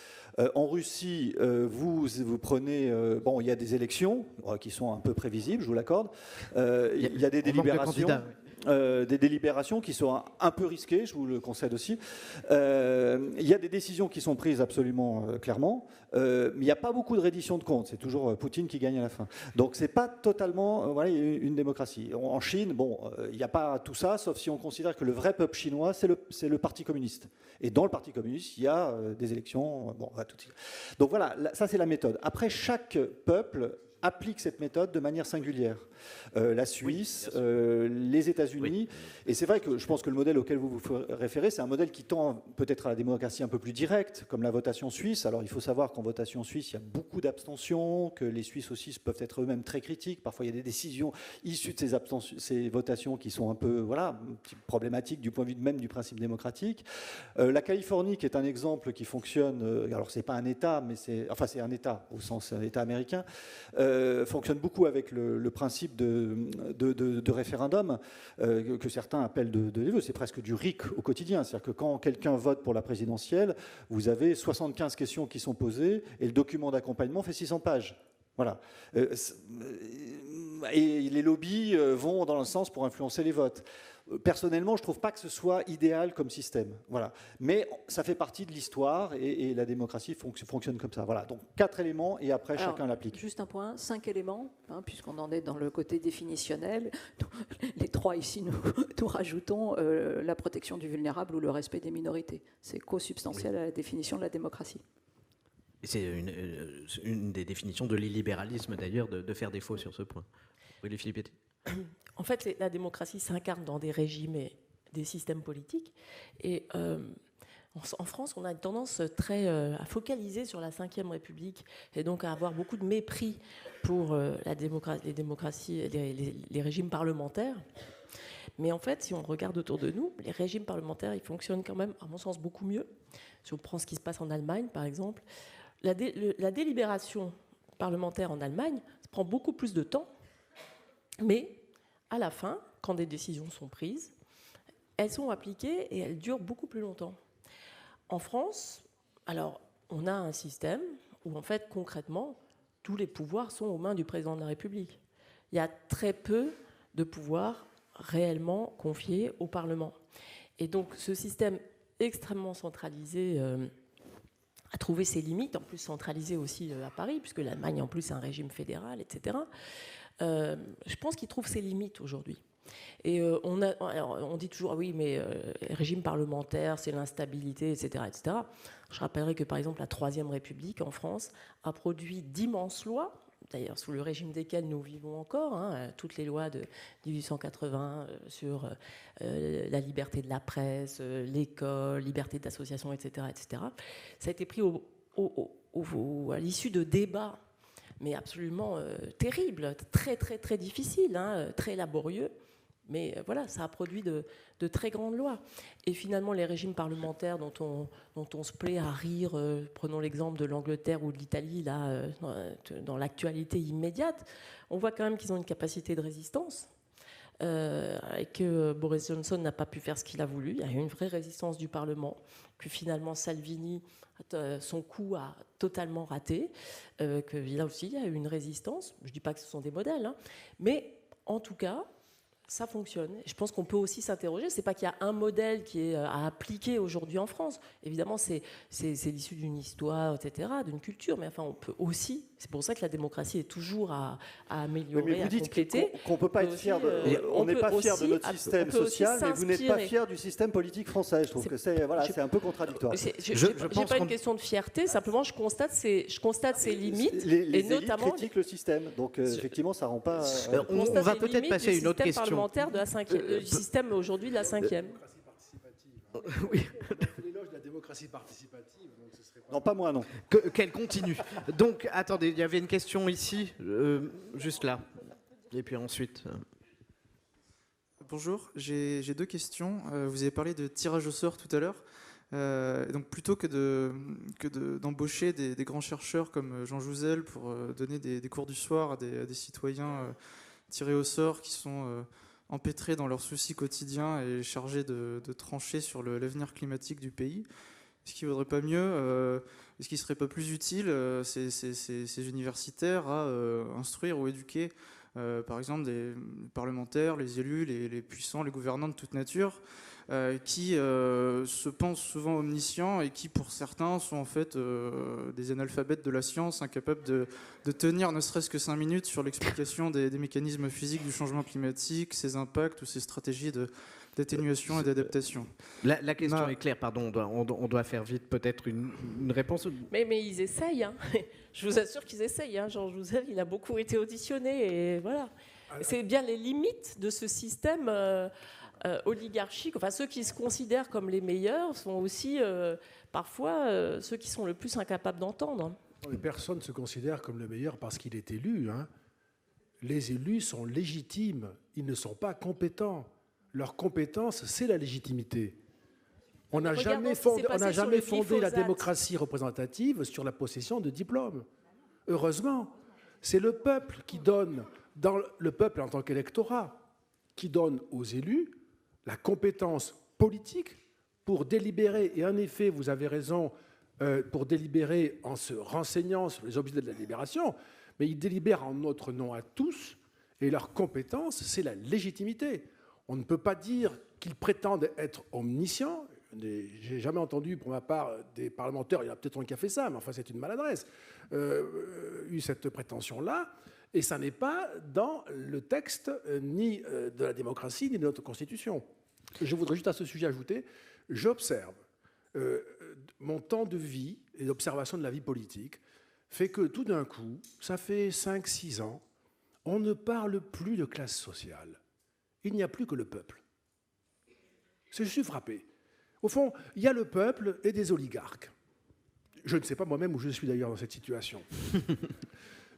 En Russie, vous prenez, il y a des élections qui sont un peu prévisibles, je vous l'accorde. Il y a des délibérations. Des délibérations qui sont un peu risquées, je vous le concède aussi. Il y a des décisions qui sont prises absolument clairement, mais il n'y a pas beaucoup de reddition de comptes. C'est toujours Poutine qui gagne à la fin. Donc c'est pas totalement une démocratie. En Chine, il n'y a pas tout ça, sauf si on considère que le vrai peuple chinois, c'est le Parti communiste. Et dans le Parti communiste, il y a des élections. Tout de suite. Donc voilà, ça c'est la méthode. Après, chaque peuple appliquent cette méthode de manière singulière. La Suisse, les États-Unis. Et c'est vrai que je pense que le modèle auquel vous vous référez, c'est un modèle qui tend peut-être à la démocratie un peu plus directe, comme la votation suisse. Alors il faut savoir qu'en votation suisse, il y a beaucoup d'abstentions, que les Suisses aussi peuvent être eux-mêmes très critiques. Parfois, il y a des décisions issues de ces votations qui sont un peu problématiques du point de vue même du principe démocratique. La Californie, qui est un exemple qui fonctionne, alors c'est pas un État, mais c'est un État au sens État américain, fonctionne beaucoup avec le principe de référendum que certains appellent de vœux. C'est presque du RIC au quotidien. C'est-à-dire que quand quelqu'un vote pour la présidentielle, vous avez 75 questions qui sont posées et le document d'accompagnement fait 600 pages. Voilà. Et les lobbies vont dans le sens pour influencer les votes. Personnellement, je ne trouve pas que ce soit idéal comme système. Voilà. Mais ça fait partie de l'histoire et la démocratie fonctionne comme ça. Voilà. Donc 4 éléments et après chacun l'applique. Juste un point, 5 éléments, puisqu'on en est dans le côté définitionnel. Les 3 ici, nous rajoutons la protection du vulnérable ou le respect des minorités. C'est co-substantiel à la définition de la démocratie. C'est une des définitions de l'illibéralisme d'ailleurs de faire défaut sur ce point. Oui, Philippe. En fait, la démocratie s'incarne dans des régimes et des systèmes politiques. Et en France, on a une tendance très à focaliser sur la Ve République et donc à avoir beaucoup de mépris pour les démocraties, les régimes parlementaires. Mais en fait, si on regarde autour de nous, les régimes parlementaires, ils fonctionnent quand même, à mon sens, beaucoup mieux. Si on prend ce qui se passe en Allemagne, par exemple, la délibération parlementaire en Allemagne, ça prend beaucoup plus de temps, mais à la fin, quand des décisions sont prises, elles sont appliquées et elles durent beaucoup plus longtemps. En France, alors, on a un système où, en fait, concrètement, tous les pouvoirs sont aux mains du président de la République. Il y a très peu de pouvoirs réellement confiés au Parlement. Et donc, ce système extrêmement centralisé a trouvé ses limites, en plus centralisé aussi à Paris, puisque l'Allemagne, en plus, est un régime fédéral, etc. Je pense qu'il trouve ses limites aujourd'hui. Et on dit toujours, oui, mais régime parlementaire, c'est l'instabilité, etc., etc. Je rappellerai que, par exemple, la Troisième République, en France, a produit d'immenses lois, d'ailleurs sous le régime desquelles nous vivons encore, toutes les lois de 1880 sur la liberté de la presse, l'école, liberté d'association, etc., etc. Ça a été pris à l'issue de débats, mais absolument terribles, très, très, très difficiles, très laborieux. Mais voilà, ça a produit de très grandes lois. Et finalement, les régimes parlementaires dont on se plaît à rire, prenons l'exemple de l'Angleterre ou de l'Italie, là, dans l'actualité immédiate, on voit quand même qu'ils ont une capacité de résistance, et que Boris Johnson n'a pas pu faire ce qu'il a voulu. Il y a eu une vraie résistance du Parlement, que finalement Salvini, son coup a totalement raté, que là aussi, il y a eu une résistance. Je ne dis pas que ce sont des modèles, mais en tout cas, ça fonctionne. Je pense qu'on peut aussi s'interroger. C'est pas qu'il y a un modèle qui est à appliquer aujourd'hui en France. Évidemment, c'est l'issue d'une histoire, etc., d'une culture. Mais enfin, on peut aussi. C'est pour ça que la démocratie est toujours à améliorer, à compléter. Qu'on peut pas être fier on n'est pas fier de notre système social, mais vous n'êtes pas fier du système politique français. Je trouve que c'est un peu contradictoire. Je n'ai pas une question de fierté. Simplement, je constate ses limites. Les notamment critiquent le système. Donc, effectivement, ça rend pas. On va peut-être passer à une autre question. De la du système aujourd'hui de la 5e. Oui. L'éloge de la démocratie participative. Donc ce serait pas... Non, pas moi, non. Qu'elle continue. Donc, attendez, il y avait une question ici, juste là. Et puis ensuite... Bonjour, j'ai 2 questions. Vous avez parlé de tirage au sort tout à l'heure. Donc plutôt que d'embaucher des grands chercheurs comme Jean Jouzel pour donner des cours du soir à des citoyens tirés au sort qui sont empêtrés dans leurs soucis quotidiens et chargés de trancher sur l'avenir climatique du pays. Est-ce qu'il ne vaudrait pas mieux, est-ce qu'il ne serait pas plus utile ces universitaires à instruire ou éduquer par exemple des parlementaires, les élus, les puissants, les gouvernants de toute nature qui se pensent souvent omniscients et qui, pour certains, sont en fait des analphabètes de la science, incapables de tenir ne serait-ce que 5 minutes sur l'explication des mécanismes physiques du changement climatique, ses impacts ou ses stratégies d'atténuation et d'adaptation. La question est claire, pardon, on doit faire vite peut-être une réponse. Mais ils essayent, hein. Je vous assure qu'ils essayent. Hein. Jean Jouzel, il a beaucoup été auditionné, et voilà. C'est bien les limites de ce système oligarchique. Enfin, ceux qui se considèrent comme les meilleurs sont aussi parfois ceux qui sont le plus incapables d'entendre. Personne ne se considère comme le meilleur parce qu'il est élu. Hein. Les élus sont légitimes, ils ne sont pas compétents. Leur compétence, c'est la légitimité. On n'a jamais fondé la démocratie représentative sur la possession de diplômes. Heureusement, c'est le peuple qui donne, le peuple en tant qu'électorat, qui donne aux élus la compétence politique pour délibérer. Et en effet, vous avez raison, pour délibérer en se renseignant sur les objets de la délibération, mais ils délibèrent en notre nom à tous, et leur compétence, c'est la légitimité. On ne peut pas dire qu'ils prétendent être omniscients. J'ai jamais entendu, pour ma part, des parlementaires, il y en a peut-être un qui a fait ça, mais enfin c'est une maladresse, eu cette prétention-là, et ça n'est pas dans le texte ni de la démocratie, ni de notre Constitution. Je voudrais juste à ce sujet ajouter, j'observe, mon temps de vie et d'observation de la vie politique fait que tout d'un coup, ça fait 5-6 ans, on ne parle plus de classe sociale. Il n'y a plus que le peuple. Je suis frappé. Au fond, il y a le peuple et des oligarques. Je ne sais pas moi-même où je suis d'ailleurs dans cette situation.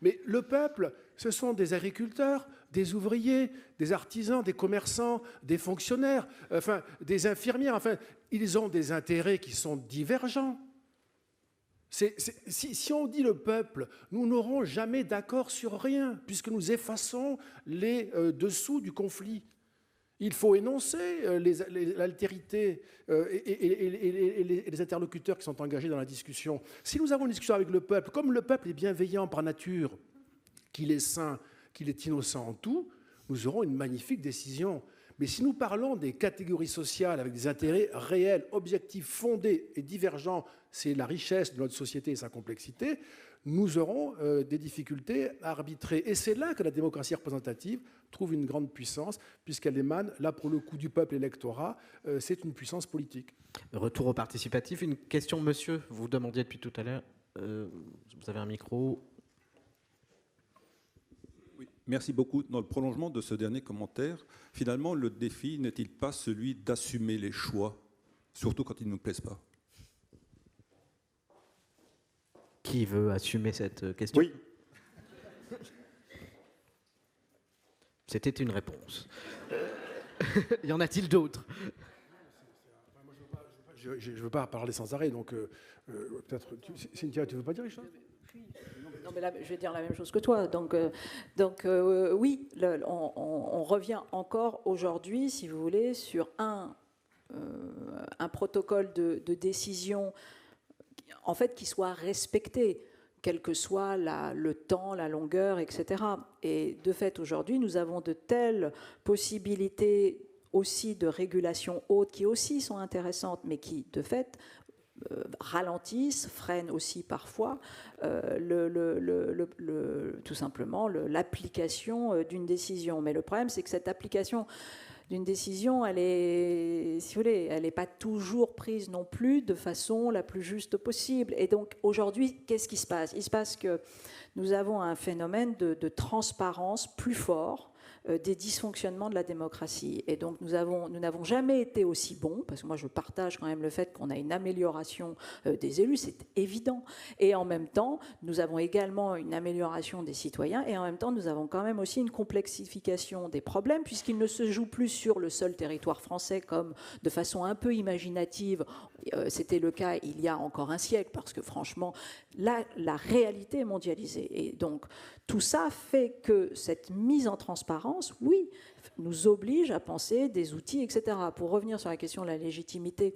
Mais le peuple, ce sont des agriculteurs, des ouvriers, des artisans, des commerçants, des fonctionnaires, enfin, des infirmières. Enfin, ils ont des intérêts qui sont divergents. Si on dit le peuple, nous n'aurons jamais d'accord sur rien, puisque nous effaçons les dessous du conflit. Il faut énoncer l'altérité et les interlocuteurs qui sont engagés dans la discussion. Si nous avons une discussion avec le peuple, comme le peuple est bienveillant par nature, qu'il est sain, qu'il est innocent en tout, nous aurons une magnifique décision. Mais si nous parlons des catégories sociales avec des intérêts réels, objectifs, fondés et divergents, c'est la richesse de notre société et sa complexité, nous aurons des difficultés à arbitrer. Et c'est là que la démocratie représentative trouve une grande puissance, puisqu'elle émane, là pour le coup, du peuple électorat, c'est une puissance politique. Retour au participatif. Une question, monsieur, vous demandiez depuis tout à l'heure. Vous avez un micro. Oui, merci beaucoup. Dans le prolongement de ce dernier commentaire, finalement, le défi n'est-il pas celui d'assumer les choix, surtout quand ils ne nous plaisent pas ? Qui veut assumer cette question ? Oui. C'était une réponse. Y en a-t-il d'autres ? Je ne veux pas parler sans arrêt, donc peut-être... Cynthia, tu ne veux pas dire les choses ? Non, mais là, je vais dire la même chose que toi. Donc oui, on revient encore aujourd'hui, si vous voulez, sur un protocole de décision en fait, qui soit respecté, quel que soit le temps, la longueur, etc. Et de fait, aujourd'hui, nous avons de telles possibilités aussi de régulation haute qui aussi sont intéressantes, mais qui, de fait, ralentissent, freinent aussi parfois tout simplement l'application d'une décision. Mais le problème, c'est que cette application d'une décision, elle est, si vous voulez, elle n'est pas toujours prise non plus de façon la plus juste possible. Et donc aujourd'hui, qu'est-ce qui se passe ? Il se passe que nous avons un phénomène de transparence plus fort des dysfonctionnements de la démocratie. Et donc nous n'avons jamais été aussi bons, parce que moi je partage quand même le fait qu'on a une amélioration des élus, c'est évident. Et en même temps, nous avons également une amélioration des citoyens, et en même temps, nous avons quand même aussi une complexification des problèmes, puisqu'ils ne se jouent plus sur le seul territoire français, comme de façon un peu imaginative, c'était le cas il y a encore un siècle, parce que franchement, la réalité est mondialisée. Et donc, tout ça fait que cette mise en transparence, oui, nous oblige à penser des outils, etc. Pour revenir sur la question de la légitimité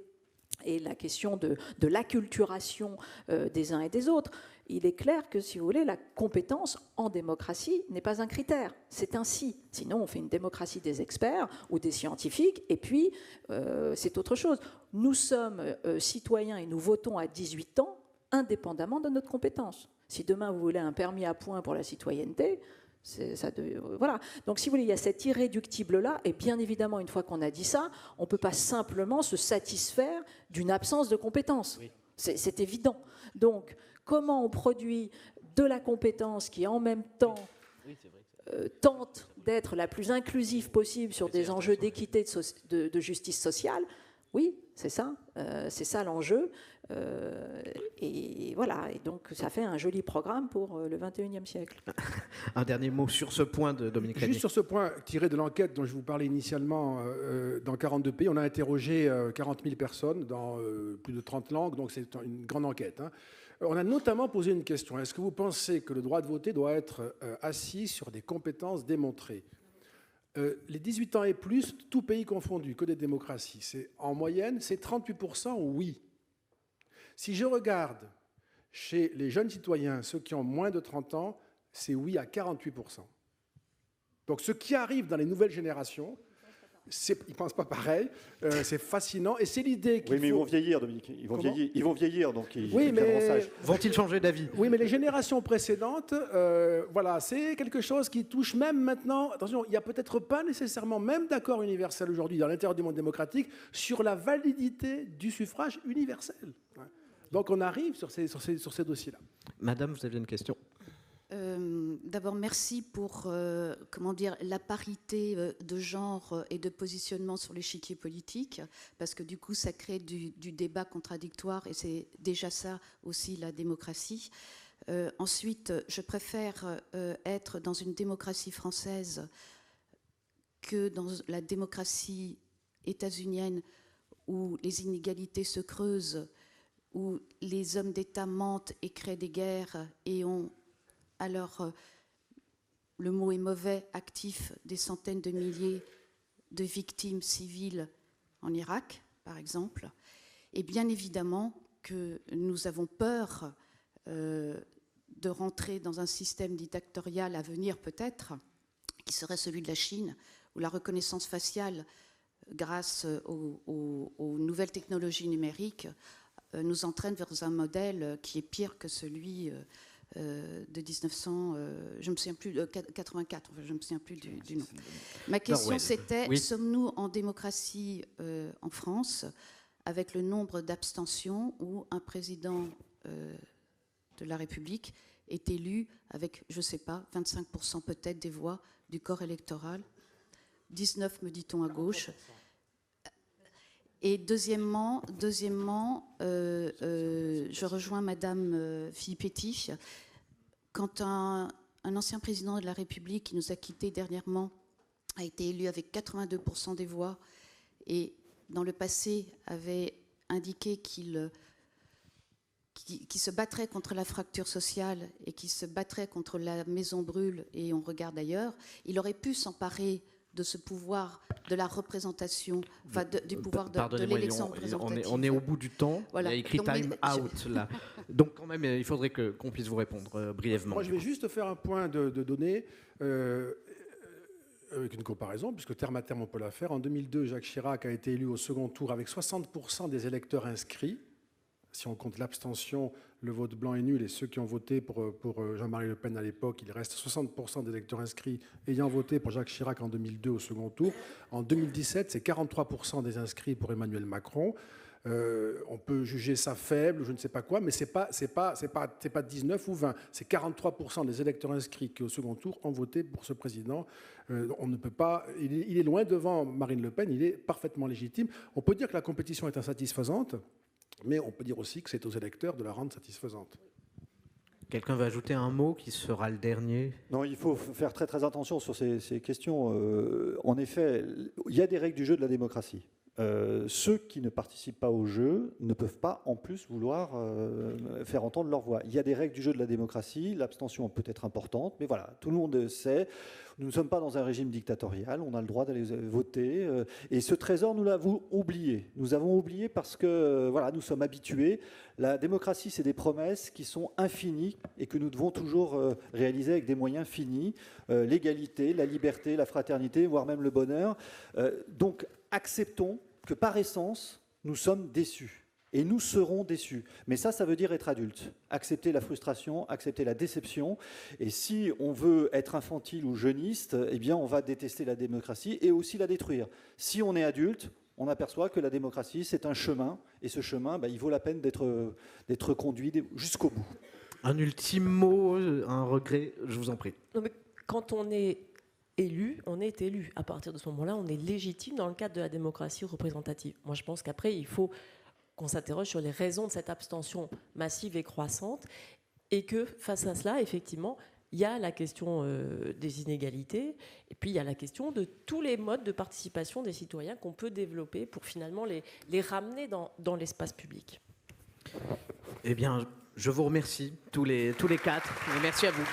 et la question de l'acculturation des uns et des autres, il est clair que, si vous voulez, la compétence en démocratie n'est pas un critère, c'est un si. Sinon, on fait une démocratie des experts ou des scientifiques, et puis c'est autre chose. Nous sommes citoyens et nous votons à 18 ans, indépendamment de notre compétence. Si demain vous voulez un permis à points pour la citoyenneté, voilà. Donc, si vous voulez, il y a cet irréductible-là, et bien évidemment, une fois qu'on a dit ça, on ne peut pas simplement se satisfaire d'une absence de compétences. Oui. C'est évident. Donc, comment on produit de la compétence qui, en même temps, tente d'être la plus inclusive possible sur des enjeux d'équité, de justice sociale? Oui, c'est ça l'enjeu. Et voilà, et donc ça fait un joli programme pour le 21e siècle. Un dernier mot sur ce point de Dominique Régnier. Juste sur ce point, tiré de l'enquête dont je vous parlais initialement, dans 42 pays, on a interrogé 40 000 personnes dans plus de 30 langues, donc c'est une grande enquête. Hein. On a notamment posé une question. Est-ce que vous pensez que le droit de voter doit être assis sur des compétences démontrées ? Les 18 ans et plus, tout pays confondu, que des démocraties. En moyenne, c'est 38% oui. Si je regarde chez les jeunes citoyens, ceux qui ont moins de 30 ans, c'est oui à 48%. Donc ce qui arrive dans les nouvelles générations, ils ne pensent pas pareil, c'est fascinant, et c'est l'idée qu'il faut... Oui, mais ils vont vieillir, Dominique. Ils vont vieillir, donc ils deviendront sages. Vont-ils changer d'avis? Oui, mais les générations précédentes, voilà, c'est quelque chose qui touche même maintenant... Attention, il n'y a peut-être pas nécessairement même d'accord universel aujourd'hui dans l'intérieur du monde démocratique sur la validité du suffrage universel. Donc on arrive sur ces dossiers-là. Madame, vous aviez une question? D'abord, merci pour la parité de genre et de positionnement sur l'échiquier politique, parce que du coup, ça crée du débat contradictoire, et c'est déjà ça aussi la démocratie. Ensuite, je préfère être dans une démocratie française que dans la démocratie états-unienne où les inégalités se creusent, où les hommes d'État mentent et créent des guerres et ont... Alors, le mot est mauvais, actif des centaines de milliers de victimes civiles en Irak, par exemple. Et bien évidemment que nous avons peur de rentrer dans un système dictatorial à venir peut-être, qui serait celui de la Chine, où la reconnaissance faciale, grâce aux nouvelles technologies numériques, nous entraîne vers un modèle qui est pire que celui... de 1900, je me souviens plus, 84, enfin, je me souviens plus du nom. Ma question c'était, oui. Sommes-nous en démocratie en France avec le nombre d'abstentions où un président de la République est élu avec, je ne sais pas, 25% peut-être des voix du corps électoral, 19 me dit-on à gauche. Et deuxièmement, je rejoins Madame Filippetti. Quand un ancien président de la République qui nous a quittés dernièrement a été élu avec 82% des voix et dans le passé avait indiqué qu'il se battrait contre la fracture sociale et qu'il se battrait contre la maison brûle et on regarde ailleurs, il aurait pu s'emparer de ce pouvoir de la représentation, enfin du pouvoir de l'élection représentative. On est au bout du temps, voilà. Il y a écrit time out là. Donc quand même, il faudrait qu'on puisse vous répondre brièvement. Moi, je vais juste faire un point de données avec une comparaison, puisque terme à terme on peut la faire. En 2002, Jacques Chirac a été élu au second tour avec 60% des électeurs inscrits. Si on compte l'abstention, le vote blanc est nul, et ceux qui ont voté pour Jean-Marie Le Pen à l'époque, il reste 60% d'électeurs inscrits ayant voté pour Jacques Chirac en 2002 au second tour. En 2017, c'est 43% des inscrits pour Emmanuel Macron. On peut juger ça faible, je ne sais pas quoi, mais c'est pas 19 ou 20, c'est 43% des électeurs inscrits qui au second tour ont voté pour ce président. On ne peut pas, il est loin devant Marine Le Pen, il est parfaitement légitime. On peut dire que la compétition est insatisfaisante, mais on peut dire aussi que c'est aux électeurs de la rendre satisfaisante. Quelqu'un va ajouter un mot qui sera le dernier? Non, il faut faire très très attention sur ces questions. En effet, il y a des règles du jeu de la démocratie. ceux qui ne participent pas au jeu ne peuvent pas en plus vouloir faire entendre leur voix. Il y a des règles du jeu de la démocratie, l'abstention peut être importante, mais voilà, tout le monde sait, nous ne sommes pas dans un régime dictatorial, on a le droit d'aller voter, et ce trésor, nous l'avons oublié. Nous avons oublié parce que voilà, nous sommes habitués. La démocratie, c'est des promesses qui sont infinies et que nous devons toujours réaliser avec des moyens finis, l'égalité, la liberté, la fraternité, voire même le bonheur. Donc, acceptons que par essence, nous sommes déçus. Et nous serons déçus. Mais ça veut dire être adulte. Accepter la frustration, accepter la déception. Et si on veut être infantile ou jeuniste, eh bien, on va détester la démocratie et aussi la détruire. Si on est adulte, on aperçoit que la démocratie, c'est un chemin. Et ce chemin, il vaut la peine d'être conduit jusqu'au bout. Un ultime mot, un regret, je vous en prie. Non, mais quand on est élu, on est élu. À partir de ce moment-là, on est légitime dans le cadre de la démocratie représentative. Moi, je pense qu'après, il faut qu'on s'interroge sur les raisons de cette abstention massive et croissante, et que face à cela, effectivement, il y a la question des inégalités, et puis il y a la question de tous les modes de participation des citoyens qu'on peut développer pour finalement les ramener dans l'espace public. Eh bien, je vous remercie tous les quatre, et merci à vous.